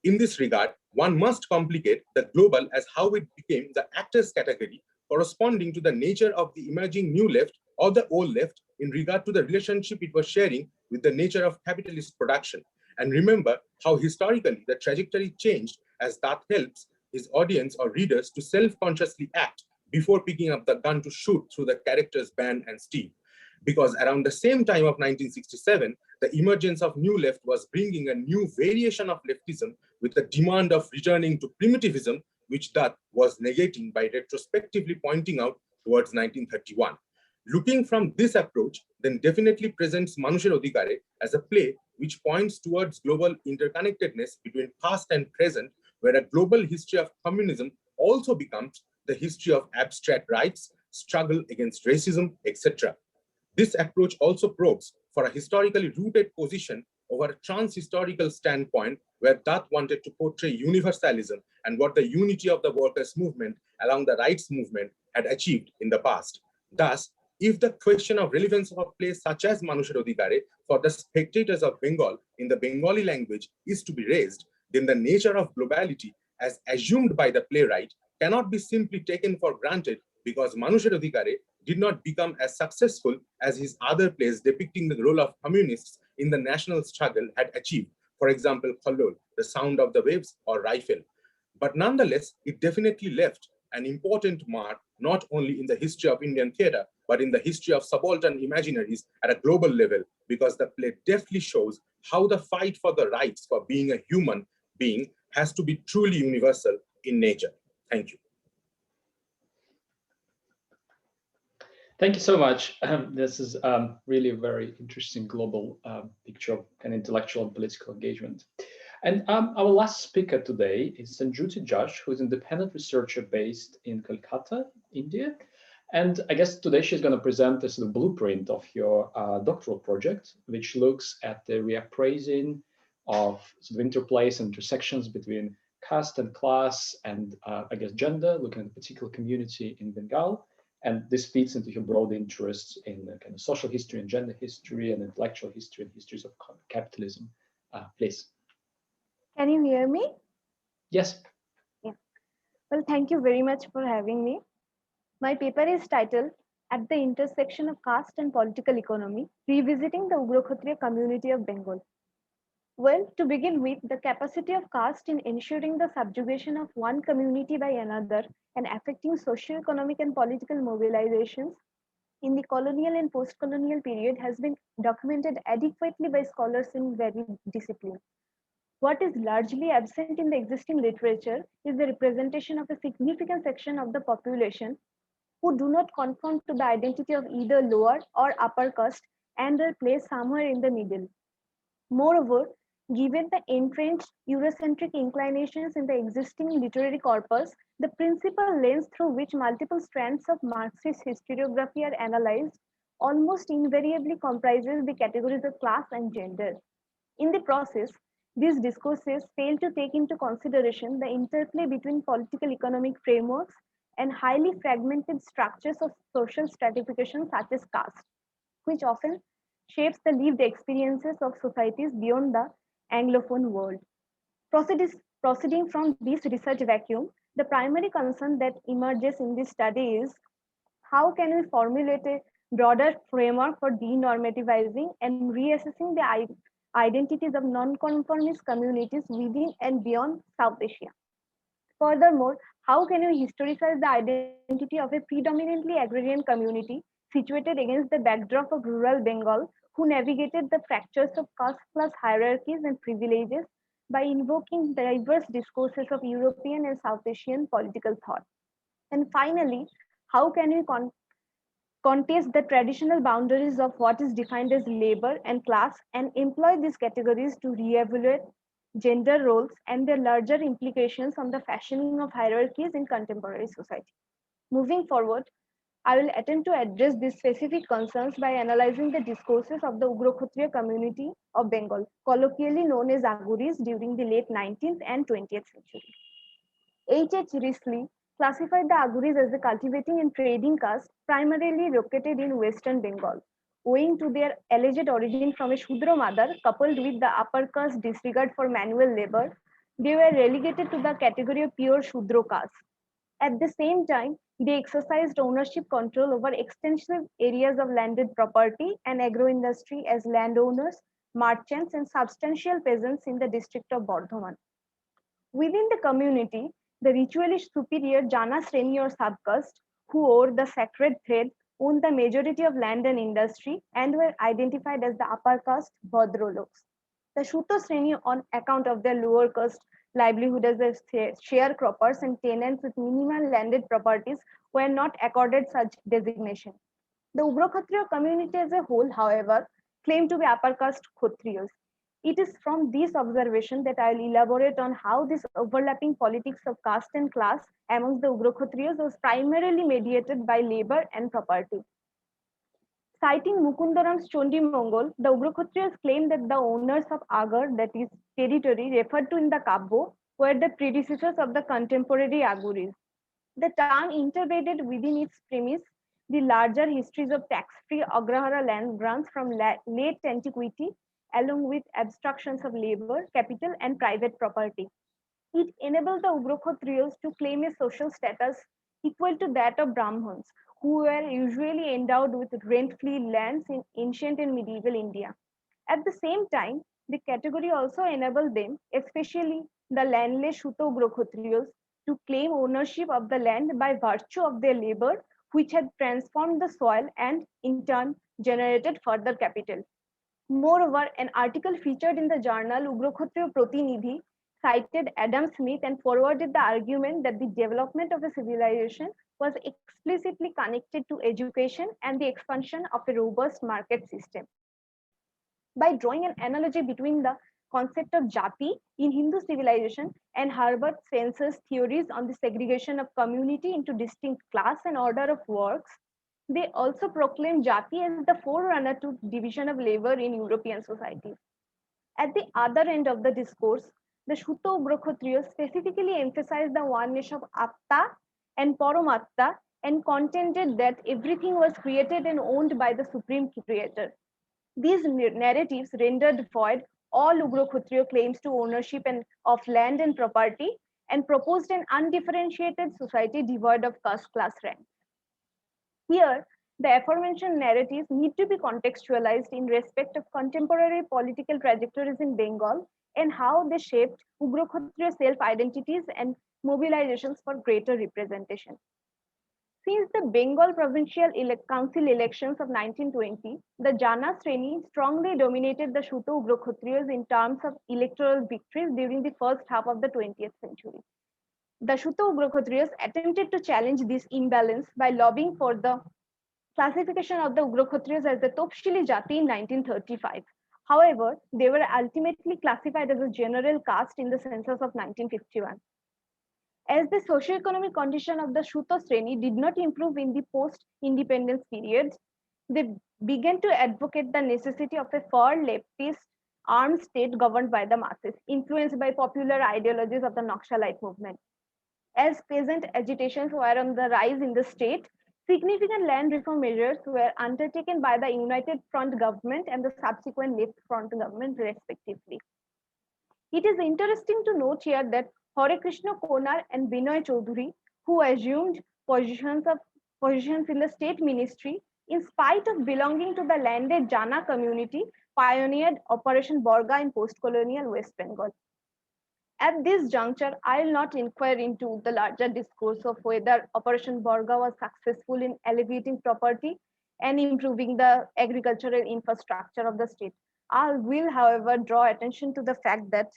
In this regard, one must complicate the global as how it became the actors category corresponding to the nature of the emerging new left or the old left in regard to the relationship it was sharing with the nature of capitalist production. And remember how historically the trajectory changed, as that helps his audience or readers to self-consciously act before picking up the gun to shoot through the characters Ben and Steve. Because around the same time of 1967, the emergence of New Left was bringing a new variation of leftism with the demand of returning to primitivism, which that was negating by retrospectively pointing out towards 1931. Looking from this approach then definitely presents Manusher Odhikare as a play which points towards global interconnectedness between past and present, where a global history of communism also becomes the history of abstract rights, struggle against racism, etc. This approach also probes for a historically rooted position over a trans-historical standpoint, where that wanted to portray universalism and what the unity of the workers' movement along the rights movement had achieved in the past. Thus, if the question of relevance of a place such as Manusher Odhikare for the spectators of Bengal in the Bengali language is to be raised, then the nature of globality as assumed by the playwright cannot be simply taken for granted, because Manusher Odhikare did not become as successful as his other plays depicting the role of communists in the national struggle had achieved. For example, Khallol, The Sound of the Waves, or Rifle. But nonetheless, it definitely left an important mark not only in the history of Indian theatre, but in the history of subaltern imaginaries at a global level, because the play deftly shows how the fight for the rights for being a human being has to be truly universal in nature. Thank you.
Thank you so much. This is really a very interesting global picture of an intellectual and political engagement. And our last speaker today is Senjuti Jash, who is an independent researcher based in Kolkata, India. And I guess today she's going to present us the blueprint of your doctoral project, which looks at the reappraising of sort of interplays and intersections between caste and class and I guess gender, looking at a particular community in Bengal. And this feeds into your broad interests in kind of social history and gender history and intellectual history and histories of capitalism. Please.
Can you hear me?
Yes.
Yeah. Well, thank you very much for having me. My paper is titled At the Intersection of Caste and Political Economy, Revisiting the Ugro-Kshatriya Community of Bengal. Well, to begin with, the capacity of caste in ensuring the subjugation of one community by another and affecting socio-economic and political mobilizations in the colonial and post-colonial period has been documented adequately by scholars in varied disciplines. What is largely absent in the existing literature is the representation of a significant section of the population who do not conform to the identity of either lower or upper caste and are placed somewhere in the middle. Moreover, given the entrenched Eurocentric inclinations in the existing literary corpus, the principal lens through which multiple strands of Marxist historiography are analyzed almost invariably comprises the categories of class and gender. In the process, these discourses fail to take into consideration the interplay between political economic frameworks and highly fragmented structures of social stratification such as caste, which often shapes the lived experiences of societies beyond the Anglophone world. Proceeding from this research vacuum, the primary concern that emerges in this study is how can we formulate a broader framework for denormativizing and reassessing the identities of non-conformist communities within and beyond South Asia. Furthermore, how can we historicize the identity of a predominantly agrarian community situated against the backdrop of rural Bengal, who navigated the fractures of caste-class hierarchies and privileges by invoking diverse discourses of European and South Asian political thought? And finally, how can we contest the traditional boundaries of what is defined as labor and class and employ these categories to re-evaluate gender roles and their larger implications on the fashioning of hierarchies in contemporary society? Moving forward, I will attempt to address these specific concerns by analyzing the discourses of the Ugro-Kshatriya community of Bengal, colloquially known as Aguris, during the late 19th and 20th century. H. Risley classified the Aguris as a cultivating and trading caste primarily located in western Bengal. Owing to their alleged origin from a Shudra mother, coupled with the upper caste disregard for manual labor, they were relegated to the category of pure Shudra caste. At the same time, they exercised ownership control over extensive areas of landed property and agro-industry as landowners, merchants, and substantial peasants in the district of Bardhaman. Within the community, the ritually superior Jana Sreni or subcaste, who wore the sacred thread, owned the majority of land and industry and were identified as the upper caste Bhadraloks. The Shuto Sreni, on account of their lower caste livelihood as sharecroppers and tenants with minimal landed properties, were not accorded such designation. The Ugro-Kshatriya community as a whole, however, claimed to be upper caste Kshatriyas. It is from this observation that I will elaborate on how this overlapping politics of caste and class amongst the Ugro-Kshatriyas was primarily mediated by labor and property. Citing Mukundaram's Chondi Mongol, the Ugro-Kshatriyas claim that the owners of Agar, that is territory referred to in the Kabbo, were the predecessors of the contemporary Aguris. The term interpreted within its premise the larger histories of tax-free Agrahara land grants from late antiquity, along with abstractions of labor, capital, and private property. It enabled the Ugro-Kshatriyas to claim a social status equal to that of Brahmins, who were usually endowed with rent-free lands in ancient and medieval India. At the same time, the category also enabled them, especially the landless Shuto Ugro-Kshatriyas, to claim ownership of the land by virtue of their labor, which had transformed the soil and, in turn, generated further capital. Moreover, an article featured in the journal Ugro-Kshatriya Pratinidhi cited Adam Smith and forwarded the argument that the development of a civilization was explicitly connected to education and the expansion of a robust market system. By drawing an analogy between the concept of jati in Hindu civilization and Herbert Spencer's theories on the segregation of community into distinct class and order of works, they also proclaim jati as the forerunner to division of labor in European societies. At the other end of the discourse, the Shuto Ugro-Kshatriyas specifically emphasized the oneness of Atta and Paramatta and contended that everything was created and owned by the Supreme Creator. These narratives rendered void all Ugro-Kshatriya claims to ownership of land and property and proposed an undifferentiated society devoid of caste class rank. Here, the aforementioned narratives need to be contextualized in respect of contemporary political trajectories in Bengal and how they shaped Ugro-Kshatriya self-identities and mobilizations for greater representation. Since the Bengal Provincial Council elections of 1920, the Jana Sreni strongly dominated the Shuto Ugro-Kshatriyas in terms of electoral victories during the first half of the 20th century. The Shuto Ugro-Kshatriyas attempted to challenge this imbalance by lobbying for the classification of the Ugro-Kshatriyas as the Topshili Jati in 1935. However, they were ultimately classified as a general caste in the census of 1951. As the socio-economic condition of the Shuto Sreni did not improve in the post-independence period, they began to advocate the necessity of a far leftist armed state governed by the masses, influenced by popular ideologies of the Naxalite movement. As peasant agitations were on the rise in the state, significant land reform measures were undertaken by the United Front government and the subsequent Left Front government, respectively. It is interesting to note here that Hare Krishna Konar and Binoy Chaudhuri, who assumed positions in the state ministry, in spite of belonging to the landed Jana community, pioneered Operation Borga in post-colonial West Bengal. At this juncture, I will not inquire into the larger discourse of whether Operation Borga was successful in alleviating property and improving the agricultural infrastructure of the state. I will, however, draw attention to the fact that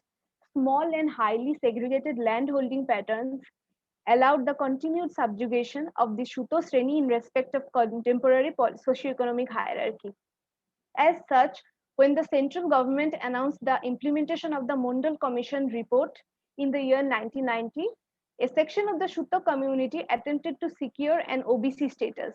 small and highly segregated landholding patterns allowed the continued subjugation of the Shuto Sreni in respect of contemporary socioeconomic hierarchy. As such, when the central government announced the implementation of the Mondal Commission report in the year 1990, a section of the Shuto community attempted to secure an OBC status,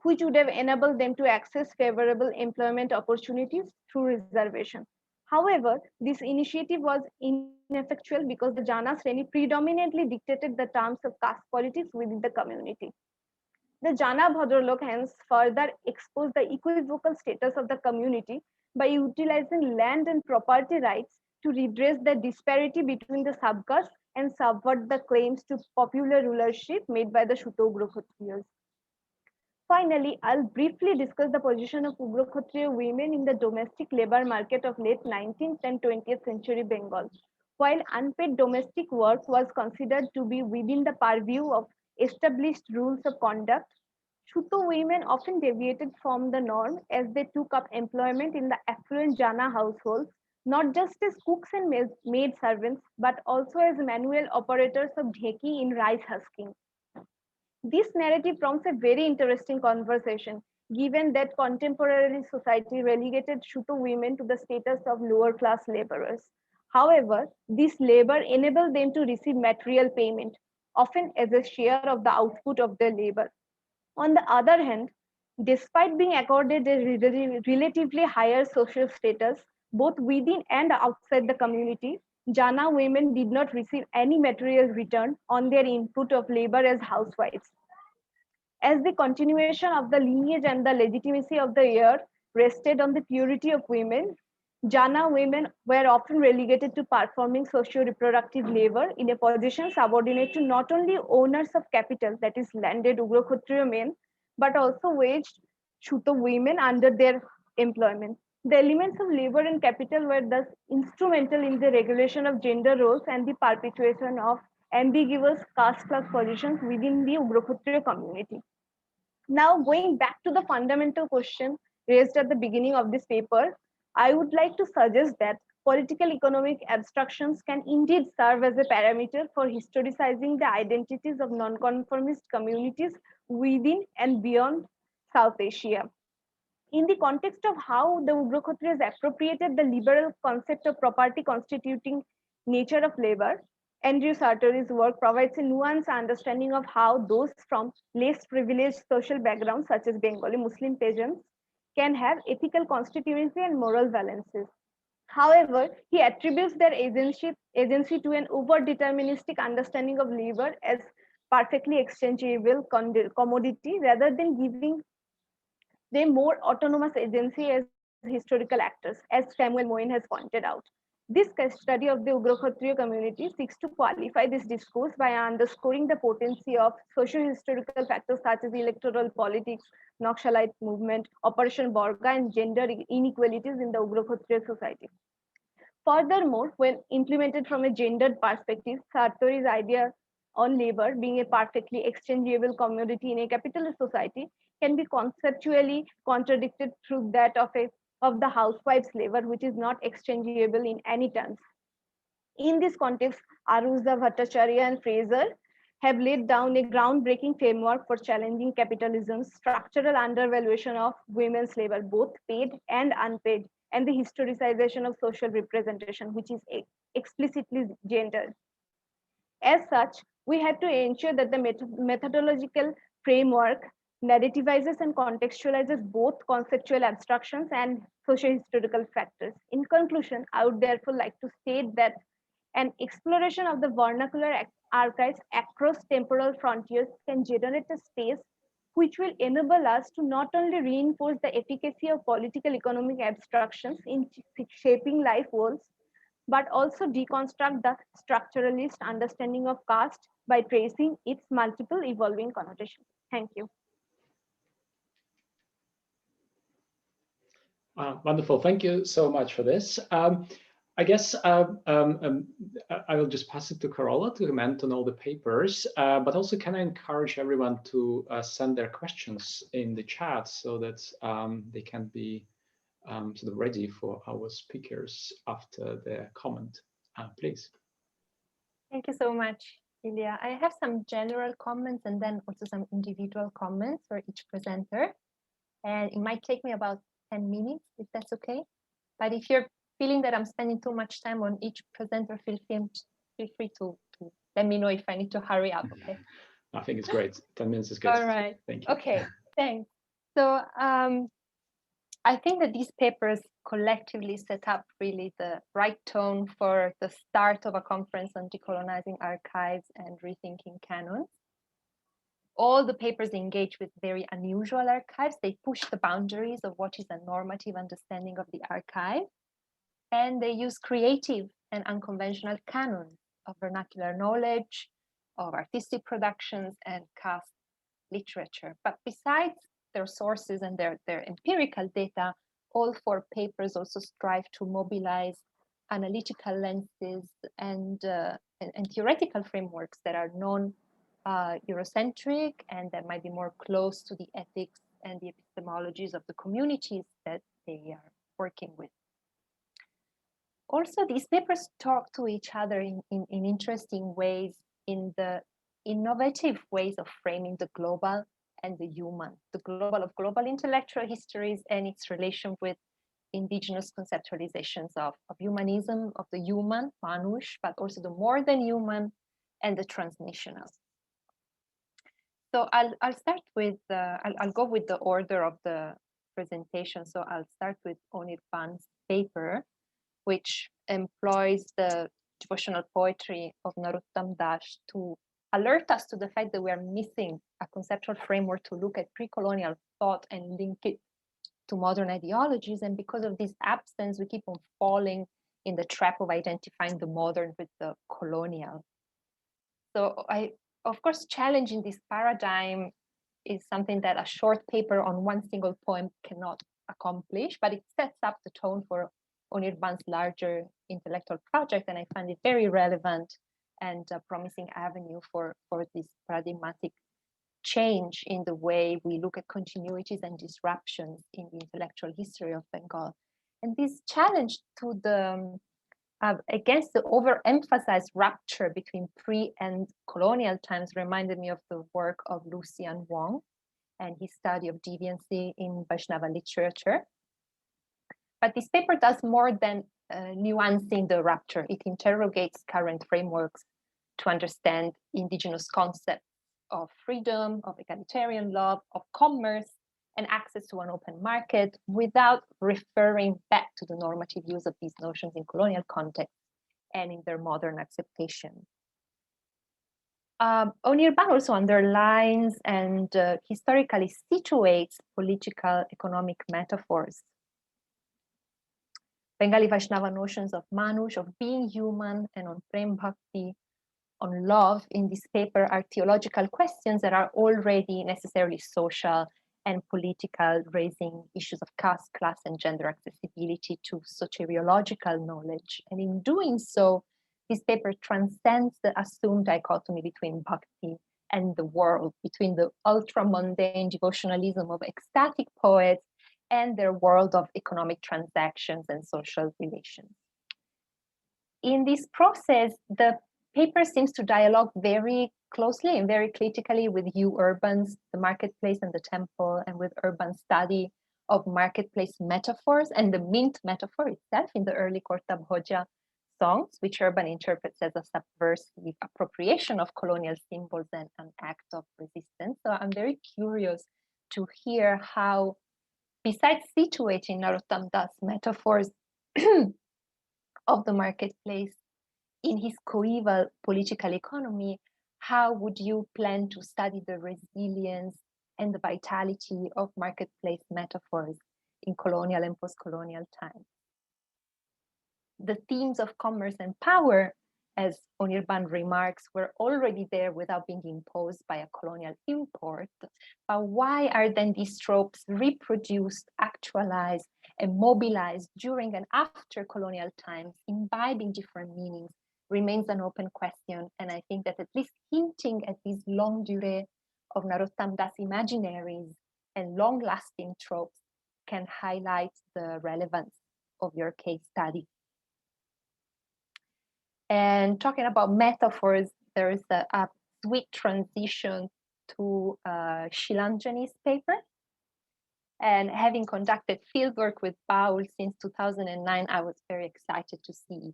which would have enabled them to access favorable employment opportunities through reservation. However, this initiative was ineffectual because the Jana Sreni predominantly dictated the terms of caste politics within the community. The Jana Bhadralok hence further exposed the equivocal status of the community by utilizing land and property rights to redress the disparity between the subcastes and subvert the claims to popular rulership made by the Shuto Ugrokshatriyas. Finally, I'll briefly discuss the position of Ugrokshatriya women in the domestic labor market of late 19th and 20th century Bengal. While unpaid domestic work was considered to be within the purview of established rules of conduct, Shuto women often deviated from the norm as they took up employment in the affluent Jana households, not just as cooks and maid servants, but also as manual operators of dheki in rice husking. This narrative prompts a very interesting conversation, given that contemporary society relegated Shuto women to the status of lower class laborers. However, this labor enabled them to receive material payment, often as a share of the output of their labor. On the other hand, despite being accorded a relatively higher social status, both within and outside the community, Jana women did not receive any material return on their input of labor as housewives. As the continuation of the lineage and the legitimacy of the heir rested on the purity of women, Jana women were often relegated to performing socio-reproductive labor in a position subordinate to not only owners of capital, that is landed Ugrokshatriya men, but also waged Shuto women under their employment. The elements of labor and capital were thus instrumental in the regulation of gender roles and the perpetuation of ambiguous caste class positions within the Ugrokshatriya community. Now, going back to the fundamental question raised at the beginning of this paper, I would like to suggest that political economic abstractions can indeed serve as a parameter for historicizing the identities of nonconformist communities within and beyond South Asia. In the context of how the Ugrokshatriyas appropriated the liberal concept of property constituting nature of labor, Andrew Sartori's work provides a nuanced understanding of how those from less privileged social backgrounds, such as Bengali Muslim peasants, can have ethical constituency and moral balances. However, he attributes their agency to an over-deterministic understanding of labor as perfectly exchangeable commodity rather than giving them more autonomous agency as historical actors, as Samuel Moyn has pointed out. This case study of the Ugrokshatriya community seeks to qualify this discourse by underscoring the potency of socio-historical factors such as electoral politics, Naxalite movement, Operation Borga, and gender inequalities in the Ugrokshatriya society. Furthermore, when implemented from a gendered perspective, Sartori's idea on labor being a perfectly exchangeable commodity in a capitalist society can be conceptually contradicted through that of the housewife's labor, which is not exchangeable in any terms. In this context, Arijit Bhattacharyya and Fraser have laid down a groundbreaking framework for challenging capitalism's structural undervaluation of women's labor, both paid and unpaid, and the historicization of social representation, which is explicitly gendered. As such, we have to ensure that the methodological framework narrativizes and contextualizes both conceptual abstractions and socio-historical factors. In conclusion, I would therefore like to state that an exploration of the vernacular archives across temporal frontiers can generate a space which will enable us to not only reinforce the efficacy of political economic abstractions in shaping life worlds, but also deconstruct the structuralist understanding of caste by tracing its multiple evolving connotations. Thank you.
Wonderful. Thank you so much for this. I guess I will just pass it to Carola to comment on all the papers, but also can I encourage everyone to send their questions in the chat so that they can be sort of ready for our speakers after their comment. Please.
Thank you so much, Ilya. I have some general comments and then also some individual comments for each presenter. And it might take me about 10 minutes, if that's okay. But if you're feeling that I'm spending too much time on each presenter, feel free to let me know if I need to hurry up, okay?
I think it's great. 10 minutes is good.
All right.
Thank you.
Okay, thanks. So I think that these papers collectively set up really the right tone for the start of a conference on decolonizing archives and rethinking canons. All the papers engage with very unusual archives. They push the boundaries of what is a normative understanding of the archive. And they use creative and unconventional canons of vernacular knowledge, of artistic productions, and caste literature. But besides their sources and their empirical data, all four papers also strive to mobilize analytical lenses and theoretical frameworks that are non-Eurocentric and that might be more close to the ethics and the epistemologies of the communities that they are working with. Also, these papers talk to each other in interesting ways, in the innovative ways of framing the global and the human, the global of global intellectual histories and its relation with indigenous conceptualizations of humanism, of the human, manush, but also the more than human and the transnational. So I'll start with, I'll go with the order of the presentation. So I'll start with Anirban's paper, which employs the devotional poetry of Narottam Das to alert us to the fact that we are missing a conceptual framework to look at pre-colonial thought and link it to modern ideologies. And because of this absence, we keep on falling in the trap of identifying the modern with the colonial. So of course, challenging this paradigm is something that a short paper on one single poem cannot accomplish, but it sets up the tone for Anirban's larger intellectual project, and I find it very relevant and a promising avenue for this paradigmatic change in the way we look at continuities and disruptions in the intellectual history of Bengal. And this challenge to the against the overemphasized rupture between pre and colonial times reminded me of the work of Lucian Wong and his study of deviancy in Vaishnava literature. But this paper does more than nuancing the rupture. It interrogates current frameworks to understand indigenous concepts of freedom, of egalitarian love, of commerce, and access to an open market without referring back to the normative use of these notions in colonial context and in their modern acceptation. Anirban also underlines and historically situates political economic metaphors. Bengali Vaishnava notions of manush, of being human, and on prem bhakti, on love in this paper are theological questions that are already necessarily social and political, raising issues of caste, class, and gender accessibility to soteriological knowledge. And in doing so, this paper transcends the assumed dichotomy between bhakti and the world, between the ultra-mundane devotionalism of ecstatic poets and their world of economic transactions and social relations. In this process, the paper seems to dialogue very closely and very critically with Hugh Urban's The Marketplace and the Temple, and with Urban's study of marketplace metaphors and the mint metaphor itself in the early Korta Bhoja songs, which Urban interprets as a subversive appropriation of colonial symbols and an act of resistance. So I'm very curious to hear how, besides situating Narottam Das metaphors of the marketplace in his coeval political economy, how would you plan to study the resilience and the vitality of marketplace metaphors in colonial and post-colonial times? The themes of commerce and power, as Anirban remarks, were already there without being imposed by a colonial import. But why are then these tropes reproduced, actualized, and mobilized during and after colonial times, imbibing different meanings, remains an open question. And I think that at least hinting at these longue durée of Narottam Das imaginaries and long-lasting tropes can highlight the relevance of your case study. And talking about metaphors, there is a sweet transition to Shilanjani's paper. And having conducted fieldwork with Baul since 2009, I was very excited to see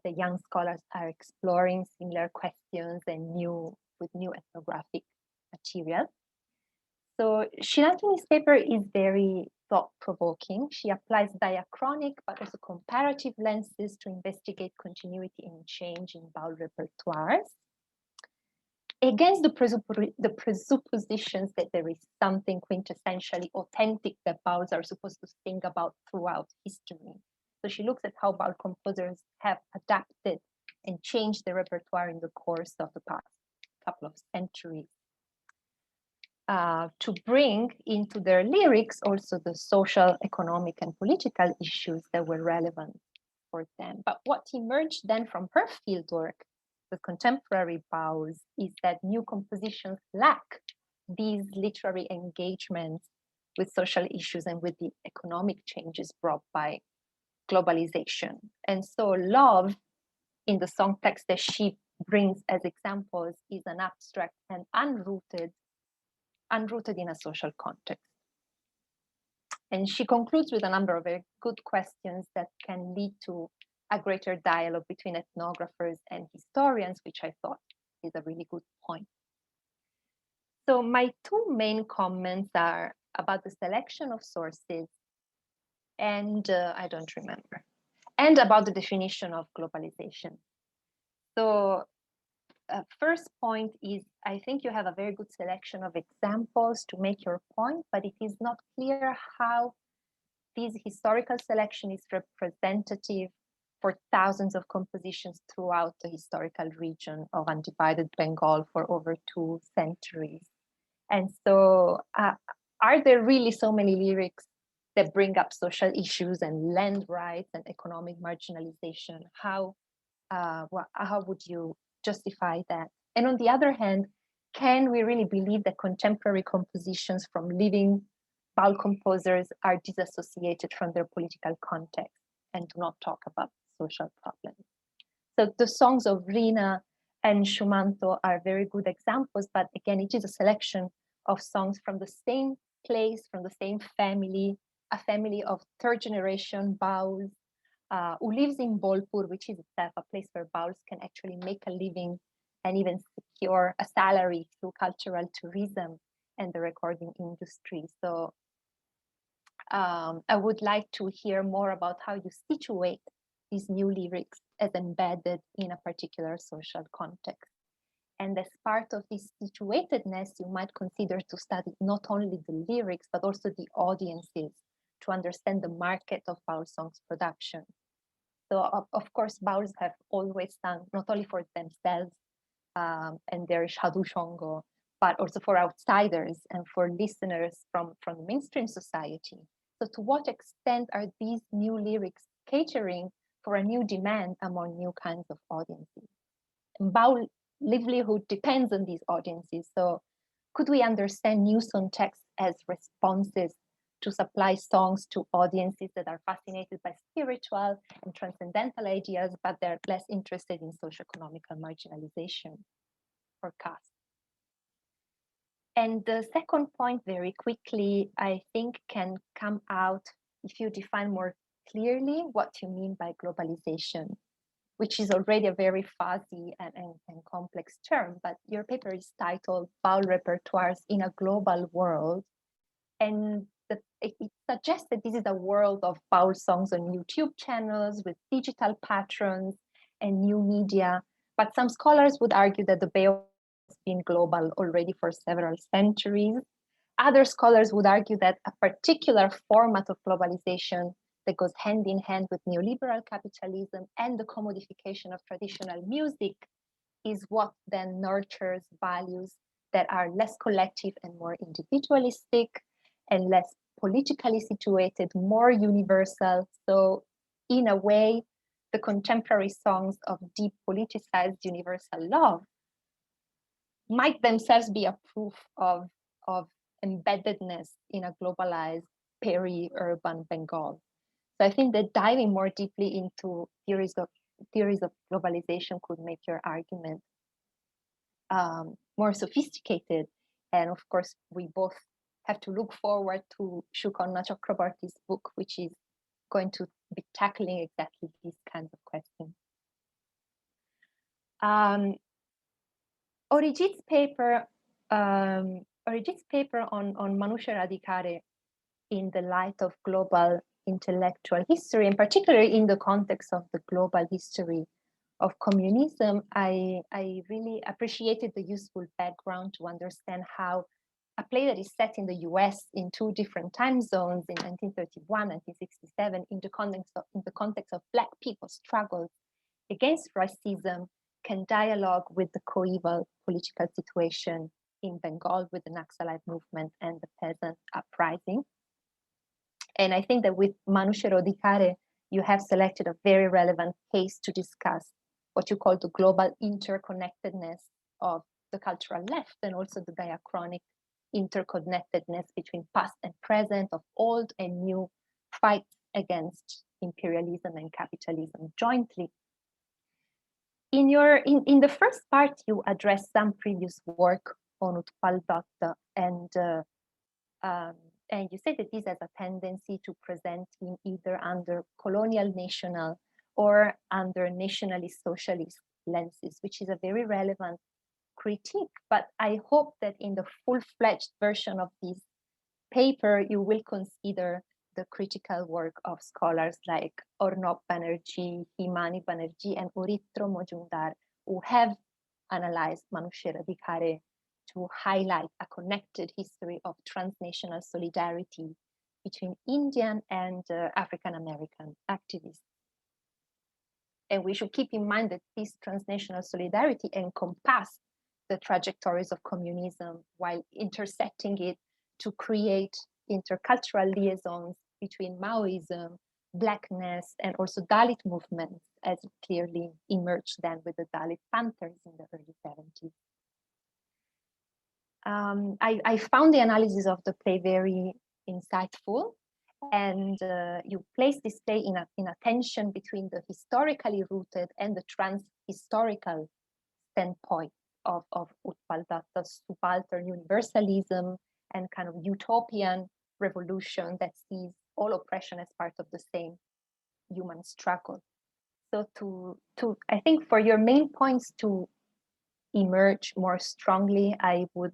the young scholars are exploring similar questions and with new ethnographic material. So Shilanjani's paper is very thought-provoking. She applies diachronic but also comparative lenses to investigate continuity and change in Baul repertoires, against the presuppositions that there is something quintessentially authentic that Bauls are supposed to think about throughout history. So she looks at how Baul composers have adapted and changed their repertoire in the course of the past couple of centuries, to bring into their lyrics also the social, economic, and political issues that were relevant for them. But what emerged then from her fieldwork with contemporary Bauls is that new compositions lack these literary engagements with social issues and with the economic changes brought by globalization. And so love in the song text that she brings as examples is an abstract and unrooted in a social context. And she concludes with a number of very good questions that can lead to a greater dialogue between ethnographers and historians, which I thought is a really good point. So my two main comments are about the selection of sources and I don't remember, and about the definition of globalization. So first point is, I think you have a very good selection of examples to make your point, but it is not clear how this historical selection is representative for thousands of compositions throughout the historical region of undivided Bengal for over 2 centuries. And so are there really so many lyrics that bring up social issues and land rights and economic marginalization? How would you justify that? And on the other hand, can we really believe that contemporary compositions from living Baul composers are disassociated from their political context and do not talk about social problems? So the songs of Rina and Shumanto are very good examples, but again, it is a selection of songs from the same place, from the same family, a family of third generation Bauls, who lives in Bolpur, which is itself a place where Bauls can actually make a living and even secure a salary through cultural tourism and the recording industry. So I would like to hear more about how you situate these new lyrics as embedded in a particular social context. And as part of this situatedness, you might consider to study not only the lyrics, but also the audiences to understand the market of Baul songs production. So of course, Bauls have always sung not only for themselves and their Shadu Shongo, but also for outsiders and for listeners from mainstream society. So to what extent are these new lyrics catering for a new demand among new kinds of audiences? And Baul livelihood depends on these audiences. So could we understand new song texts as responses to supply songs to audiences that are fascinated by spiritual and transcendental ideas, but they're less interested in socioeconomic marginalization or caste? And the second point, very quickly, I think can come out if you define more clearly what you mean by globalization, which is already a very fuzzy and complex term, but your paper is titled Baul Repertoires in a Global World. And it suggests that this is a world of Baul songs on YouTube channels with digital patrons and new media. But some scholars would argue that the Bay has been global already for several centuries. Other scholars would argue that a particular format of globalization that goes hand in hand with neoliberal capitalism and the commodification of traditional music is what then nurtures values that are less collective and more individualistic and less politically situated, more universal. So in a way, the contemporary songs of deep politicized universal love might themselves be a proof of embeddedness in a globalized peri-urban Bengal. So I think that diving more deeply into theories of globalization could make your argument more sophisticated. And of course, we both have to look forward to Sukarna Chakrabarty's book, which is going to be tackling exactly these kinds of questions. Arijit's paper on Manusha Radhikare in the light of global intellectual history, and particularly in the context of the global history of communism, I really appreciated the useful background to understand how a play that is set in the US in two different time zones in 1931, 1967, in the context of Black people's struggles against racism can dialogue with the coeval political situation in Bengal with the Naxalite movement and the peasant uprising. And I think that with Manusha Radhikare, you have selected a very relevant case to discuss what you call the global interconnectedness of the cultural left, and also the diachronic interconnectedness between past and present, of old and new fights against imperialism and capitalism jointly. In the first part, you address some previous work on Utpal Datta, and you say that this has a tendency to present him either under colonial national or under nationalist socialist lenses, which is a very relevant critique. But I hope that in the full-fledged version of this paper, you will consider the critical work of scholars like Ornab Banerjee, Himani Banerjee, and Uritro Mojumdar, who have analyzed Manusha Radhikare to highlight a connected history of transnational solidarity between Indian and African-American activists. And we should keep in mind that this transnational solidarity encompasses the trajectories of communism while intersecting it to create intercultural liaisons between Maoism, Blackness, and also Dalit movements, as it clearly emerged then with the Dalit Panthers in the early 70s. I found the analysis of the play very insightful, and you place this play in a tension between the historically rooted and the trans-historical standpoint of Utpal Datta's subaltern universalism and kind of utopian revolution that sees all oppression as part of the same human struggle. So I think for your main points to emerge more strongly, I would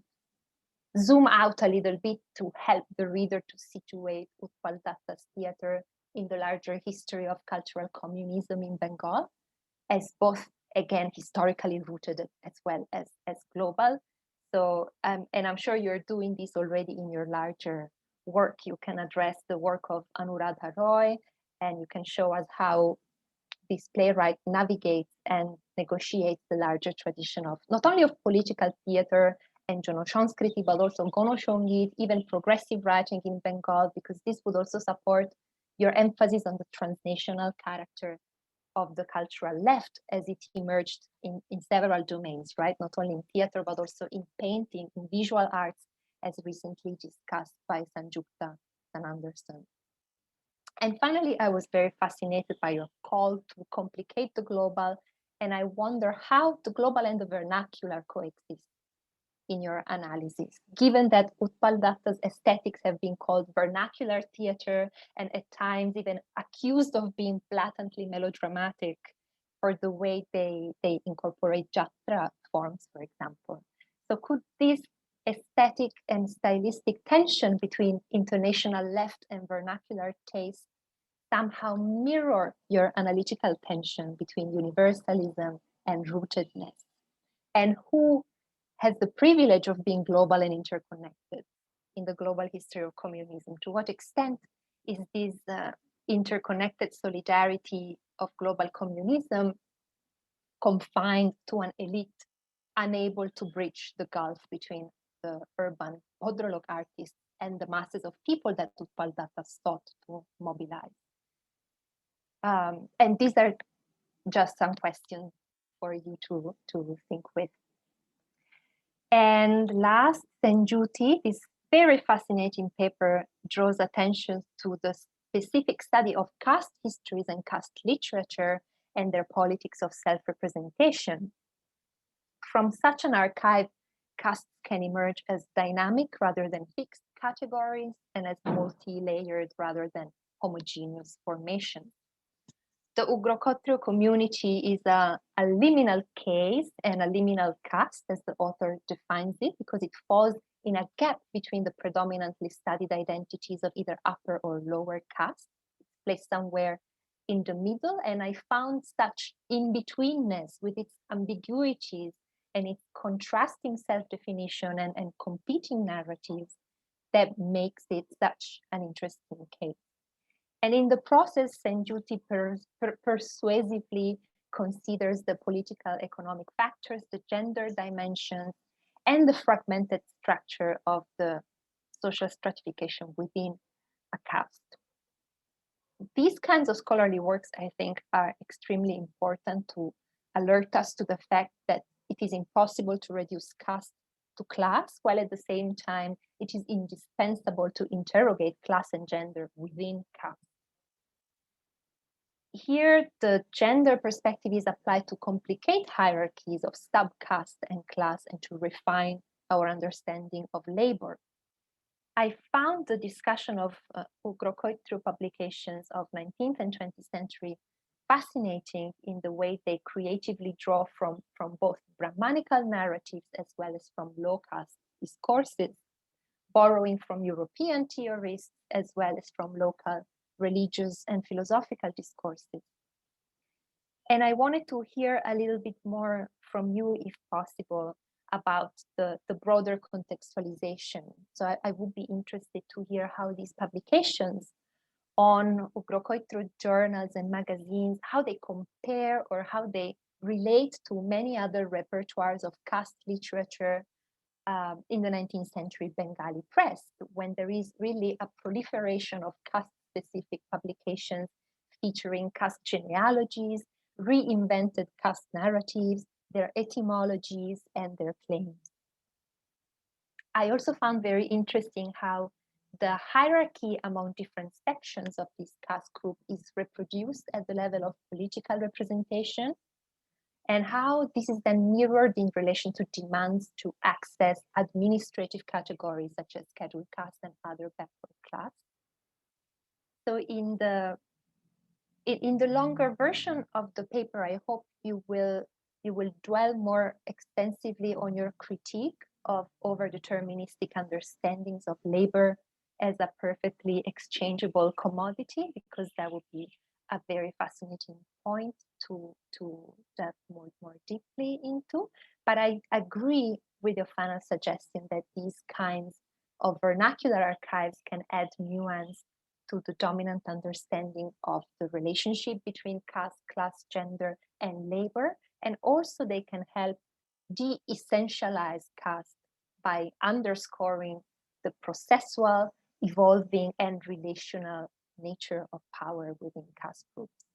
zoom out a little bit to help the reader to situate Utpal Datta's theater in the larger history of cultural communism in Bengal, as both, again, historically rooted as well as global. So, and I'm sure you're doing this already in your larger work. You can address the work of Anuradha Roy, and you can show us how this playwright navigates and negotiates the larger tradition of not only of political theater and Janosanskriti, but also Gonosongit, even progressive writing in Bengal, because this would also support your emphasis on the transnational character of the cultural left as it emerged in several domains, right? Not only in theater, but also in painting, in visual arts, as recently discussed by Sanjukta Sananderson. And finally, I was very fascinated by your call to complicate the global, and I wonder how the global and the vernacular coexist in your analysis, given that Utpal Datta's aesthetics have been called vernacular theater and at times even accused of being blatantly melodramatic for the way they incorporate jatra forms, for example. So could this aesthetic and stylistic tension between international left and vernacular taste somehow mirror your analytical tension between universalism and rootedness? And who has the privilege of being global and interconnected in the global history of communism? To what extent is this interconnected solidarity of global communism confined to an elite unable to bridge the gulf between the urban Bhodrolok artists and the masses of people that Utpal Datta sought to mobilize? And these are just some questions for you to think with. And last, Senjuti, this very fascinating paper draws attention to the specific study of caste histories and caste literature and their politics of self-representation. From such an archive, castes can emerge as dynamic rather than fixed categories and as multi-layered rather than homogeneous formations. The Ugrokotrio community is a liminal case and a liminal caste, as the author defines it, because it falls in a gap between the predominantly studied identities of either upper or lower caste. It's placed somewhere in the middle, and I found such in-betweenness with its ambiguities and its contrasting self-definition and competing narratives that makes it such an interesting case. And in the process, Senjuti persuasively considers the political economic factors, the gender dimensions, and the fragmented structure of the social stratification within a caste. These kinds of scholarly works, I think, are extremely important to alert us to the fact that it is impossible to reduce caste to class, while at the same time, it is indispensable to interrogate class and gender within caste. Here, the gender perspective is applied to complicate hierarchies of subcaste and class and to refine our understanding of labor. I found the discussion of Ugrokotrio publications of 19th and 20th century fascinating in the way they creatively draw from both Brahmanical narratives as well as from low caste discourses, borrowing from European theorists as well as from local religious and philosophical discourses. And I wanted to hear a little bit more from you, if possible, about the broader contextualization. So I would be interested to hear how these publications on Ugrokotrio journals and magazines, how they compare or how they relate to many other repertoires of caste literature in the 19th century Bengali press, when there is really a proliferation of caste-specific publications featuring caste genealogies, reinvented caste narratives, their etymologies, and their claims. I also found very interesting how the hierarchy among different sections of this caste group is reproduced at the level of political representation, and how this is then mirrored in relation to demands to access administrative categories such as scheduled caste and other backward class. So in the longer version of the paper, I hope you will dwell more extensively on your critique of overdeterministic understandings of labor as a perfectly exchangeable commodity, because that would be a very fascinating point to delve more deeply into. But I agree with Afana's suggestion that these kinds of vernacular archives can add nuance to the dominant understanding of the relationship between caste, class, gender, and labor. And also they can help de-essentialize caste by underscoring the processual, evolving, and relational nature of power within caste groups.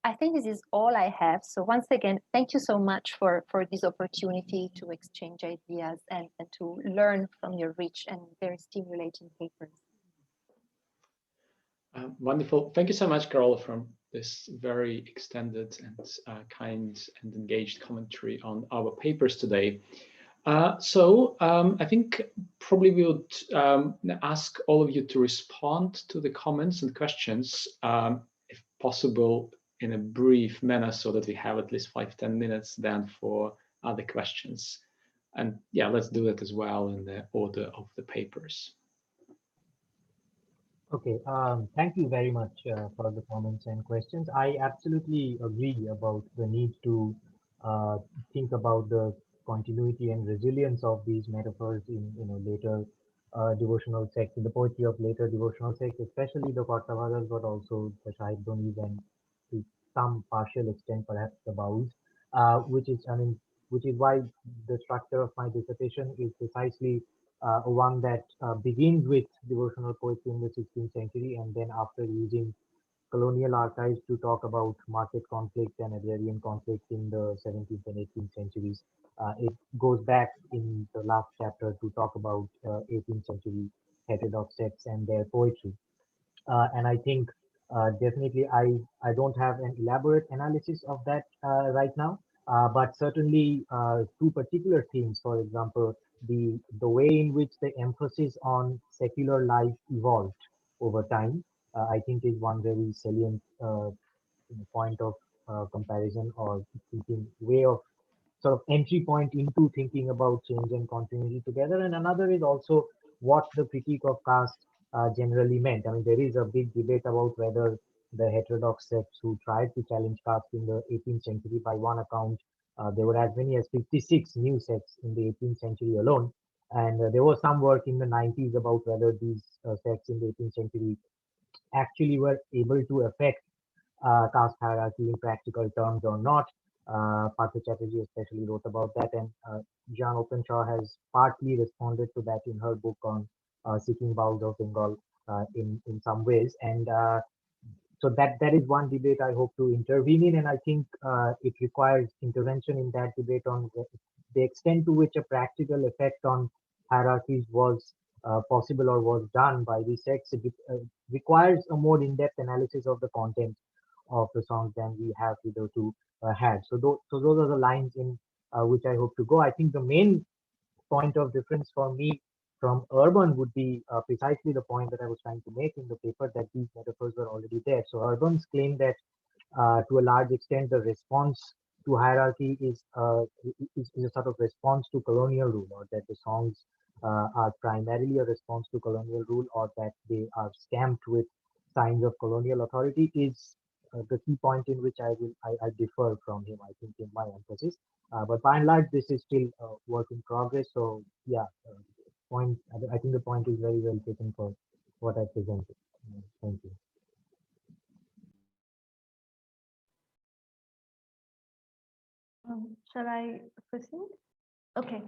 I think this is all I have. So once again, thank you so much for this opportunity to exchange ideas and to learn from your rich and very stimulating papers.
Wonderful. Thank you so much, Carola, for this very extended and kind and engaged commentary on our papers today. I think probably we would ask all of you to respond to the comments and questions, if possible, in a brief manner, so that we have at least 5-10 minutes then for other questions. And yeah, let's do that as well in the order of the papers.
Okay, thank you very much for the comments and questions. I absolutely agree about the need to think about the continuity and resilience of these metaphors in later devotional sects, in the poetry of later devotional sects, especially the Kartavadas, but also the Shahiddonis and to some partial extent perhaps the Baus, which is why the structure of my dissertation is precisely one that begins with devotional poetry in the 16th century, and then after using colonial archives to talk about market conflict and agrarian conflict in the 17th and 18th centuries, it goes back in the last chapter to talk about 18th century heterodox sects and their poetry. And I think definitely I don't have an elaborate analysis of that right now, but certainly two particular themes, for example, the way in which the emphasis on secular life evolved over time, I think is one very salient point of comparison or thinking way of sort of entry point into thinking about change and continuity together. And another is also what the critique of caste generally meant. I mean, there is a big debate about whether the heterodox sects who tried to challenge caste in the 18th century, by one account, there were as many as 56 new sects in the 18th century alone. And there was some work in the 90s about whether these sects in the 18th century actually were able to affect caste hierarchy in practical terms or not. Partha Chatterjee especially wrote about that, and Jean Openshaw has partly responded to that in her book on Seeking Bowls of Bengal in some ways. And so that is one debate I hope to intervene in, and I think it requires intervention in that debate on the extent to which a practical effect on hierarchies was possible or was done by these sects. It requires a more in-depth analysis of the content of the songs than we have hitherto had. So those are the lines in which I hope to go. I think the main point of difference for me from Urban would be precisely the point that I was trying to make in the paper, that these metaphors were already there. So Urban's claim that to a large extent the response to hierarchy is a sort of response to colonial rule, or that the songs are primarily a response to colonial rule, or that they are stamped with signs of colonial authority, is the key point in which I differ from him, I think, in my emphasis. But by and large, this is still a work in progress. So yeah, I think the point is very well taken for what I presented. Thank you.
Shall I proceed? Okay.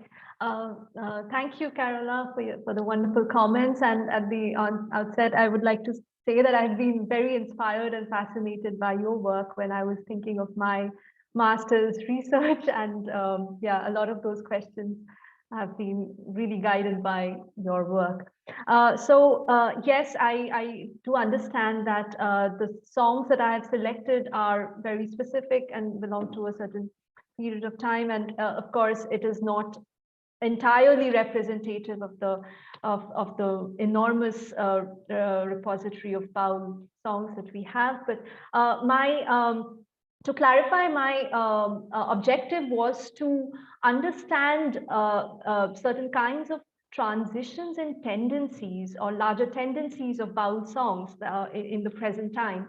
Thank you, Carola, for the wonderful comments. And at the outset, I would like to say that I've been very inspired and fascinated by your work when I was thinking of my master's research. And yeah, a lot of those questions have been really guided by your work. Yes, I do understand that the songs that I have selected are very specific and belong to a certain period of time, and of course it is not entirely representative of the enormous repository of Baul songs that we have. But to clarify, my objective was to understand certain kinds of transitions and tendencies, or larger tendencies of Baul songs in the present times.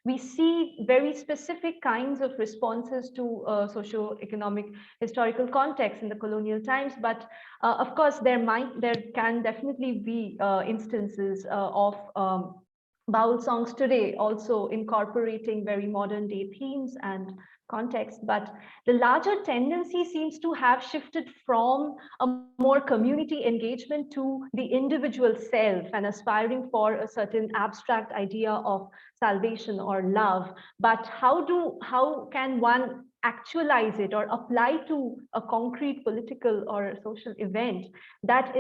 We see very specific kinds of responses to socio-economic historical context in the colonial times, but of course there can definitely be instances of Baul songs today also incorporating very modern day themes and context, but the larger tendency seems to have shifted from a more community engagement to the individual self and aspiring for a certain abstract idea of salvation or love. But how can one actualize it or apply to a concrete political or social event? That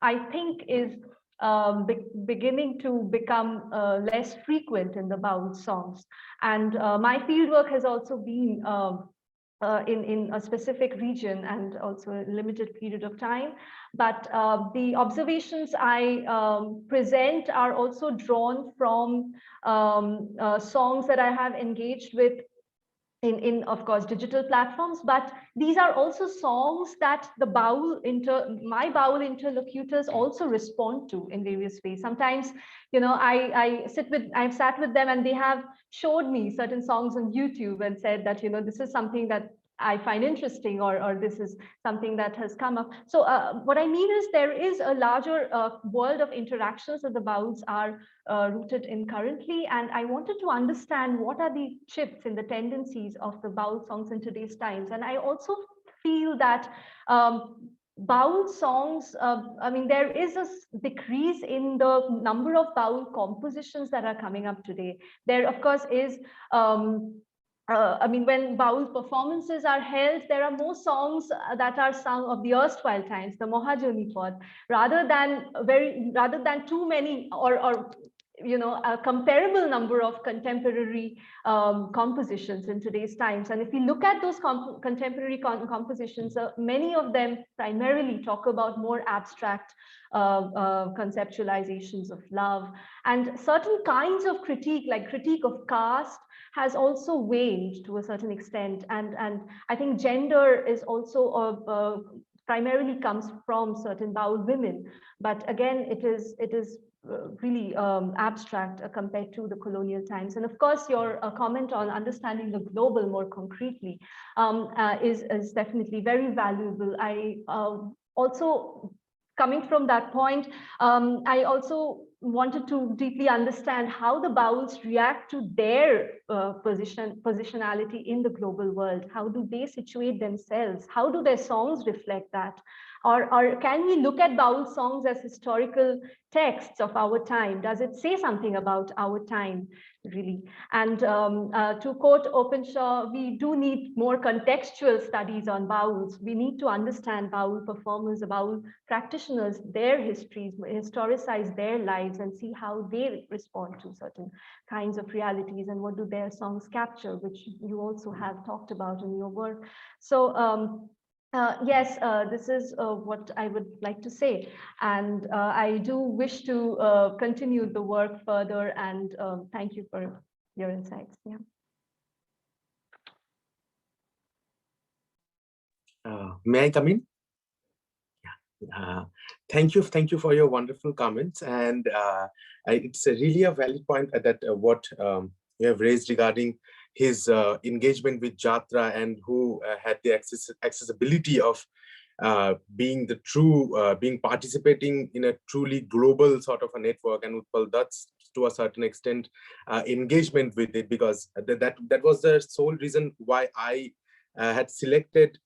I think is beginning to become less frequent in the Baul songs. And my fieldwork has also been in a specific region and also a limited period of time. But the observations I present are also drawn from songs that I have engaged with in of course digital platforms, but these are also songs that the my Baul interlocutors also respond to in various ways. Sometimes, you know, I've sat with them and they have showed me certain songs on YouTube and said that, you know, this is something that I find interesting, or this is something that has come up. So what I mean is there is a larger world of interactions that the Bauls are rooted in currently. And I wanted to understand what are the shifts in the tendencies of the Baul songs in today's times. And I also feel that Baul songs, I mean, there is a decrease in the number of Baul compositions that are coming up today. There, of course, is I mean, when Baul performances are held, there are more songs that are sung of the erstwhile times, the Mohajoni Pod, rather than too many, or a comparable number of contemporary compositions in today's times. And if we look at those contemporary compositions, many of them primarily talk about more abstract conceptualizations of love, and certain kinds of critique, like critique of caste, has also waned to a certain extent. And I think gender is also primarily comes from certain Baul women, but again, it is really abstract compared to the colonial times. And of course, your comment on understanding the global more concretely is definitely very valuable. I also, coming from that point, I also wanted to deeply understand how the Bauls react to their positionality in the global world. How do they situate themselves? How do their songs reflect that? Or can we look at Baul songs as historical texts of our time? Does it say something about our time, really? And to quote Openshaw, we do need more contextual studies on Bauls. We need to understand Baul performers, Baul practitioners, their histories, historicize their lives, and see how they respond to certain kinds of realities, and what do their songs capture, which you also have talked about in your work. So yes, this is what I would like to say. And I do wish to continue the work further, and thank you for your insights. Yeah.
May I come in? Thank you for your wonderful comments, and it's really a valid point that what you have raised regarding his engagement with Jatra, and who had the accessibility of being the true, being participating in a truly global sort of a network, and Utpal Dutt's to a certain extent engagement with it, because that was the sole reason why I had selected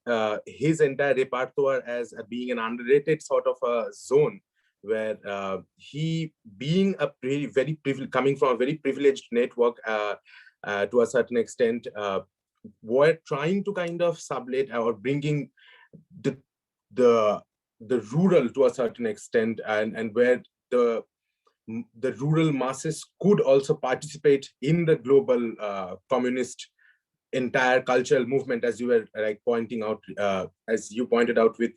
his entire repertoire as being an underrated sort of a zone, where he, being a coming from a very privileged network to a certain extent, were trying to kind of sublate or bringing the rural to a certain extent, and where the rural masses could also participate in the global communist entire cultural movement, as you were like pointing out, as you pointed out with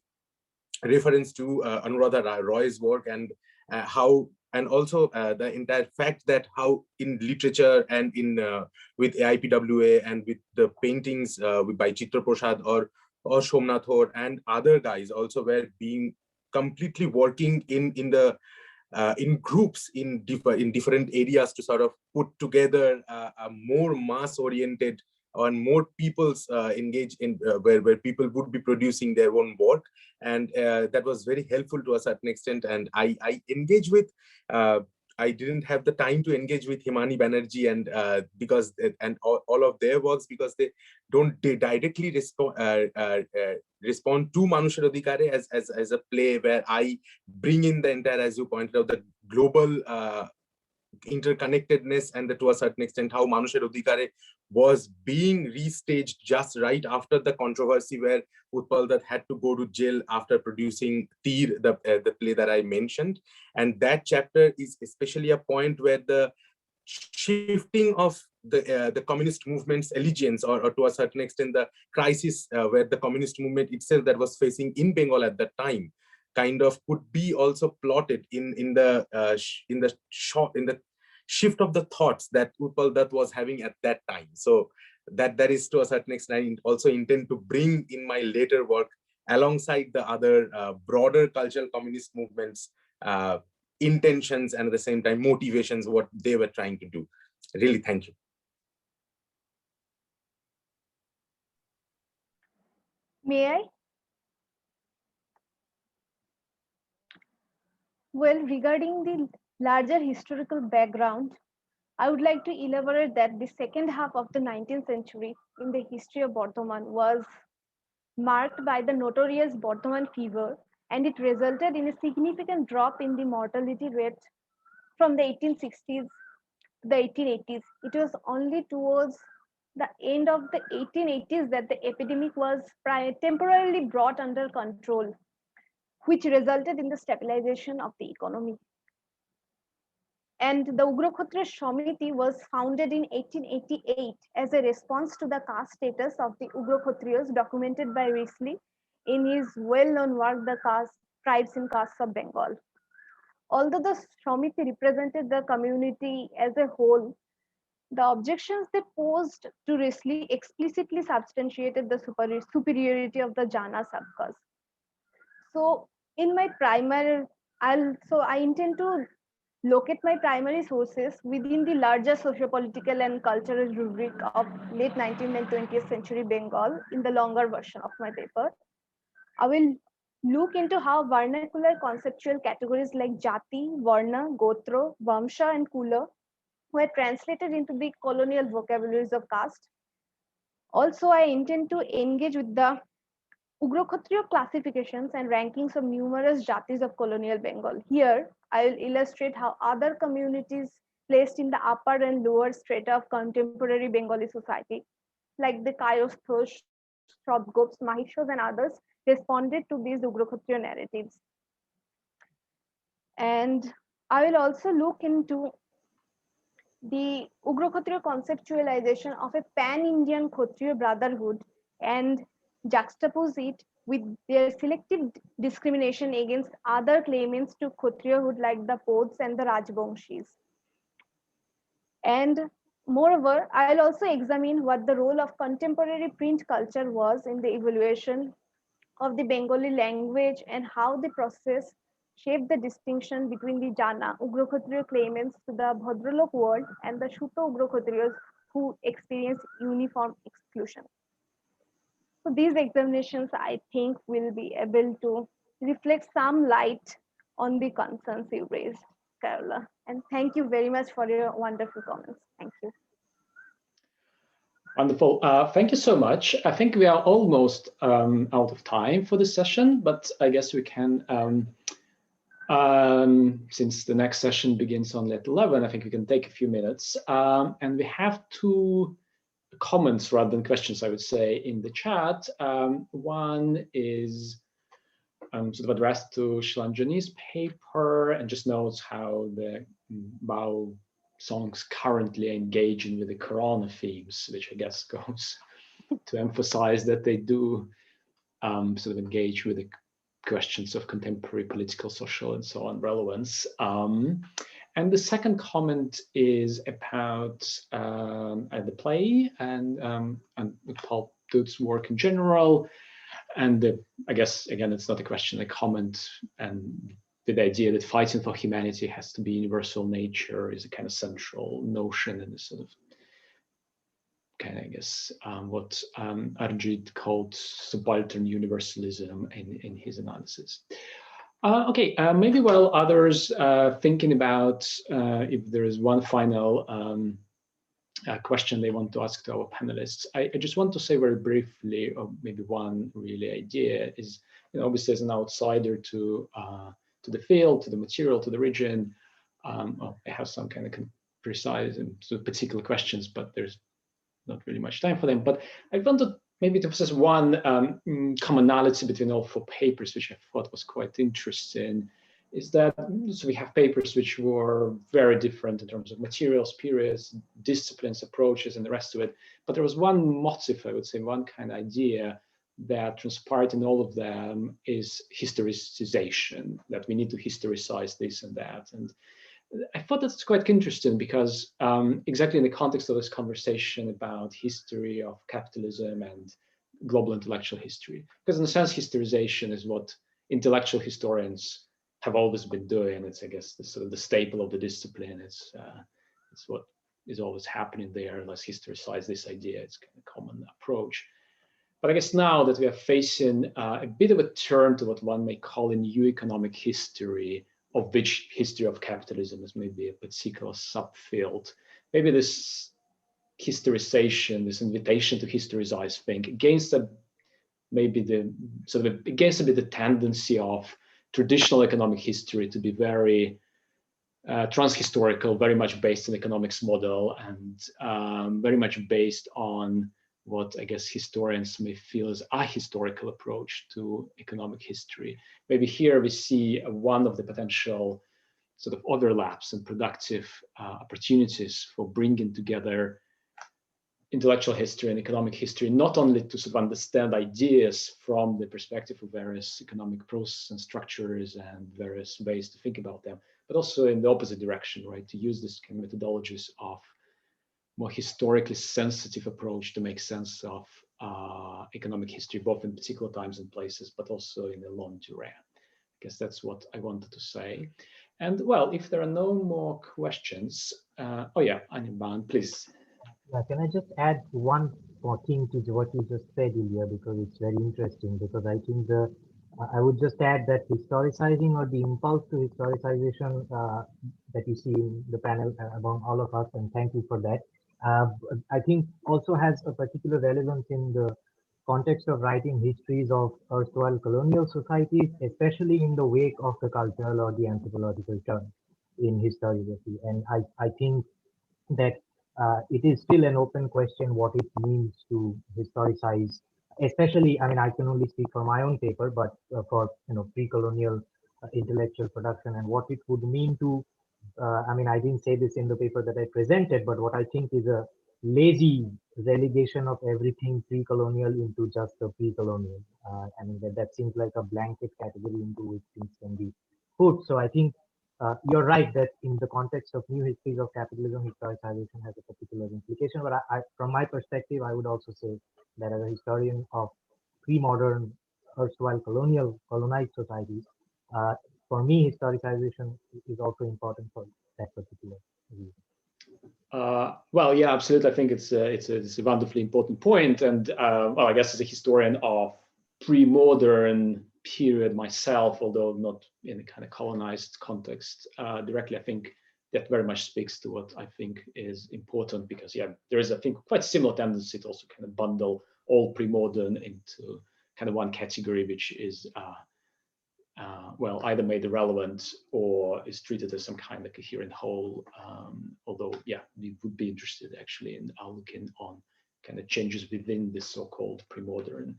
reference to Anuradha Roy's work, and how, and also the entire fact that how in literature and in with AIPWA and with the paintings by Chitra Prasad or Somnath Hor and other guys also were being completely working in groups in different areas to sort of put together a more mass oriented and more people's engage in where people would be producing their own work, and that was very helpful to a certain extent. And I engage with I didn't have the time to engage with Himani Banerjee and because and all of their works, because they don't directly respond to Manusher Adhikare as a play where I bring in the entire, as you pointed out, the global interconnectedness, and to a certain extent how Manusher Adhikare was being restaged just right after the controversy where Utpal Dutt had to go to jail after producing Tir, the play that I mentioned. And that chapter is especially a point where the shifting of the communist movement's allegiance, or to a certain extent the crisis where the communist movement itself that was facing in Bengal at that time, kind of could be also plotted in the shift of the thoughts that Utpal Dutt was having at that time. So that is to a certain extent I also intend to bring in my later work alongside the other broader cultural communist movements intentions, and at the same time motivations, what they were trying to do. Really, thank you.
May I? Well, regarding the larger historical background, I would like to elaborate that the second half of the 19th century in the history of Bardhaman was marked by the notorious Bardhaman fever, and it resulted in a significant drop in the mortality rate from the 1860s to the 1880s. It was only towards the end of the 1880s that the epidemic was temporarily brought under control, which resulted in the stabilization of the economy. And the Ugrokshatriya Samiti was founded in 1888 as a response to the caste status of the Ugrokshatriyas documented by Risley in his well-known work, The Tribes and Castes of Bengal. Although the Samiti represented the community as a whole, the objections they posed to Risley explicitly substantiated the superiority of the Jana subcaste. So in my primary, I intend to locate my primary sources within the larger socio-political and cultural rubric of late 19th and 20th century Bengal in the longer version of my paper. I will look into how vernacular conceptual categories like Jati, Varna, Gotra, Vamsha, and Kula were translated into the colonial vocabularies of caste. Also, I intend to engage with the Ugrokshatriya classifications and rankings of numerous jatis of colonial Bengal. Here, I will illustrate how other communities placed in the upper and lower strata of contemporary Bengali society, like the Kayosthos, Shabgops, Mahishos, and others, responded to these Ugrokshatriya narratives. And I will also look into the Ugrokshatriya conceptualization of a pan-Indian Kshatriya brotherhood and juxtapose it with their selective discrimination against other claimants to Kshatriyahood like the Pods and the Rajbangshis. And moreover, I'll also examine what the role of contemporary print culture was in the evaluation of the Bengali language and how the process shaped the distinction between the Jana Ugrokshatriya claimants to the Bhadralok world and the Shuta Ugrokshatriyas who experienced uniform exclusion. So these examinations, I think, will be able to reflect some light on the concerns you raised, Carola. And thank you very much for your wonderful comments. Thank you.
Wonderful. Thank you so much. I think we are almost out of time for this session, but I guess we can, since the next session begins on at 11, I think we can take a few minutes. And we have two comments rather than questions, I would say, in the chat. One is sort of addressed to Shilanjani's paper and just notes how the Bao songs currently engaging with the Corona themes, which I guess goes to emphasize that they do sort of engage with the questions of contemporary political, social, and so on relevance. And the second comment is about the play and Paul Dude's work in general. And I guess, again, it's not a question, a comment, and the idea that fighting for humanity has to be universal nature is a kind of central notion in this sort of kind of, I guess, what Arijit called subaltern universalism in his analysis. Okay, maybe while others thinking about if there is one final question they want to ask to our panelists, I just want to say very briefly, or maybe one really idea is, obviously as an outsider to the field, to the material, to the region, well, I have some kind of precise and sort of particular questions, but there's not really much time for them. But I wanted maybe to possess one commonality between all four papers, which I thought was quite interesting, is that so we have papers which were very different in terms of materials, periods, disciplines, approaches, and the rest of it. But there was one motif, I would say, one kind of idea that transpired in all of them is historicization, that we need to historicize this and that. And I thought that's quite interesting because exactly in the context of this conversation about history of capitalism and global intellectual history, because in a sense, historization is what intellectual historians have always been doing. It's, I guess, the sort of the staple of the discipline. It's what is always happening there. Let's historicize this idea. It's kind of a common approach. But I guess now that we are facing a bit of a turn to what one may call a new economic history, of which history of capitalism is maybe a particular subfield, maybe this historization, this invitation to historicize thing against maybe the sort of against a bit the tendency of traditional economic history to be very transhistorical, very much based on economics model, and very much based on what I guess historians may feel is a historical approach to economic history. Maybe here we see one of the potential sort of overlaps and productive opportunities for bringing together intellectual history and economic history, not only to sort of understand ideas from the perspective of various economic processes and structures and various ways to think about them, but also in the opposite direction, right? To use this kind of methodologies of more historically sensitive approach to make sense of economic history, both in particular times and places, but also in the long term. I guess that's what I wanted to say. And well, if there are no more questions, oh yeah, Anirban, please.
Can I just add one more thing to what you just said, Ilya, because it's very interesting, because I think I would just add that historicizing, or the impulse to historicization that you see in the panel among all of us, and thank you for that, I think also has a particular relevance in the context of writing histories of erstwhile colonial societies, especially in the wake of the cultural or the anthropological turn in historiography. And I think that it is still an open question what it means to historicize, especially, I mean, I can only speak for my own paper, but for pre-colonial intellectual production, and what it would mean to, I mean, I didn't say this in the paper that I presented, but what I think is a lazy relegation of everything pre-colonial into just the pre-colonial. I mean, that seems like a blanket category into which things can be put. So I think you're right that in the context of new histories of capitalism, historicization has a particular implication. But from my perspective, I would also say that as a historian of pre-modern, erstwhile colonized societies, for me, historicization is also important for that particular reason.
Well, yeah, absolutely. I think it's a wonderfully important point. And well, I guess as a historian of pre-modern period myself, although not in a kind of colonized context directly, I think that very much speaks to what I think is important, because yeah, there is, I think, quite similar tendency to also kind of bundle all pre-modern into kind of one category, which is well, either made irrelevant or is treated as some kind of coherent whole. Although, yeah, we would be interested actually in looking on kind of changes within this so-called pre-modern.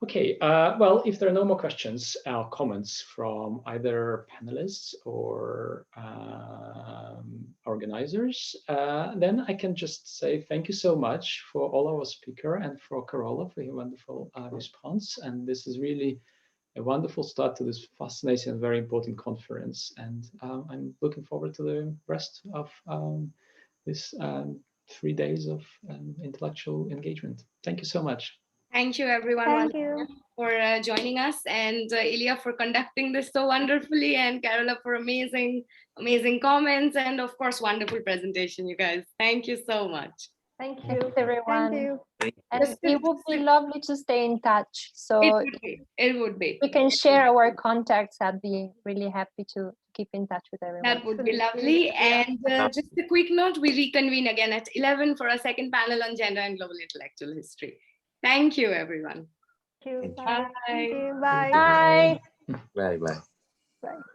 Okay, well, if there are no more questions or comments from either panelists or organizers, then I can just say thank you so much for all our speaker and for Carola for your wonderful response. And this is really a wonderful start to this fascinating and very important conference. And I'm looking forward to the rest of this 3 days of intellectual engagement. Thank you so much.
Thank you, everyone.
Thank you
for joining us, and Ilya for conducting this so wonderfully, and Carola for amazing comments, and of course, wonderful presentation, you guys. Thank you so much.
Thank you, everyone.
Thank you.
And it would be lovely to stay in touch. So
it would be.
We can share our contacts. I'd be really happy to keep in touch with everyone.
That would be lovely. And just a quick note, we reconvene again at 11 for a second panel on gender and global intellectual history. Thank you, everyone.
Thank you.
Bye.
Thank you. Bye.
Bye.
Bye. Bye.
Bye.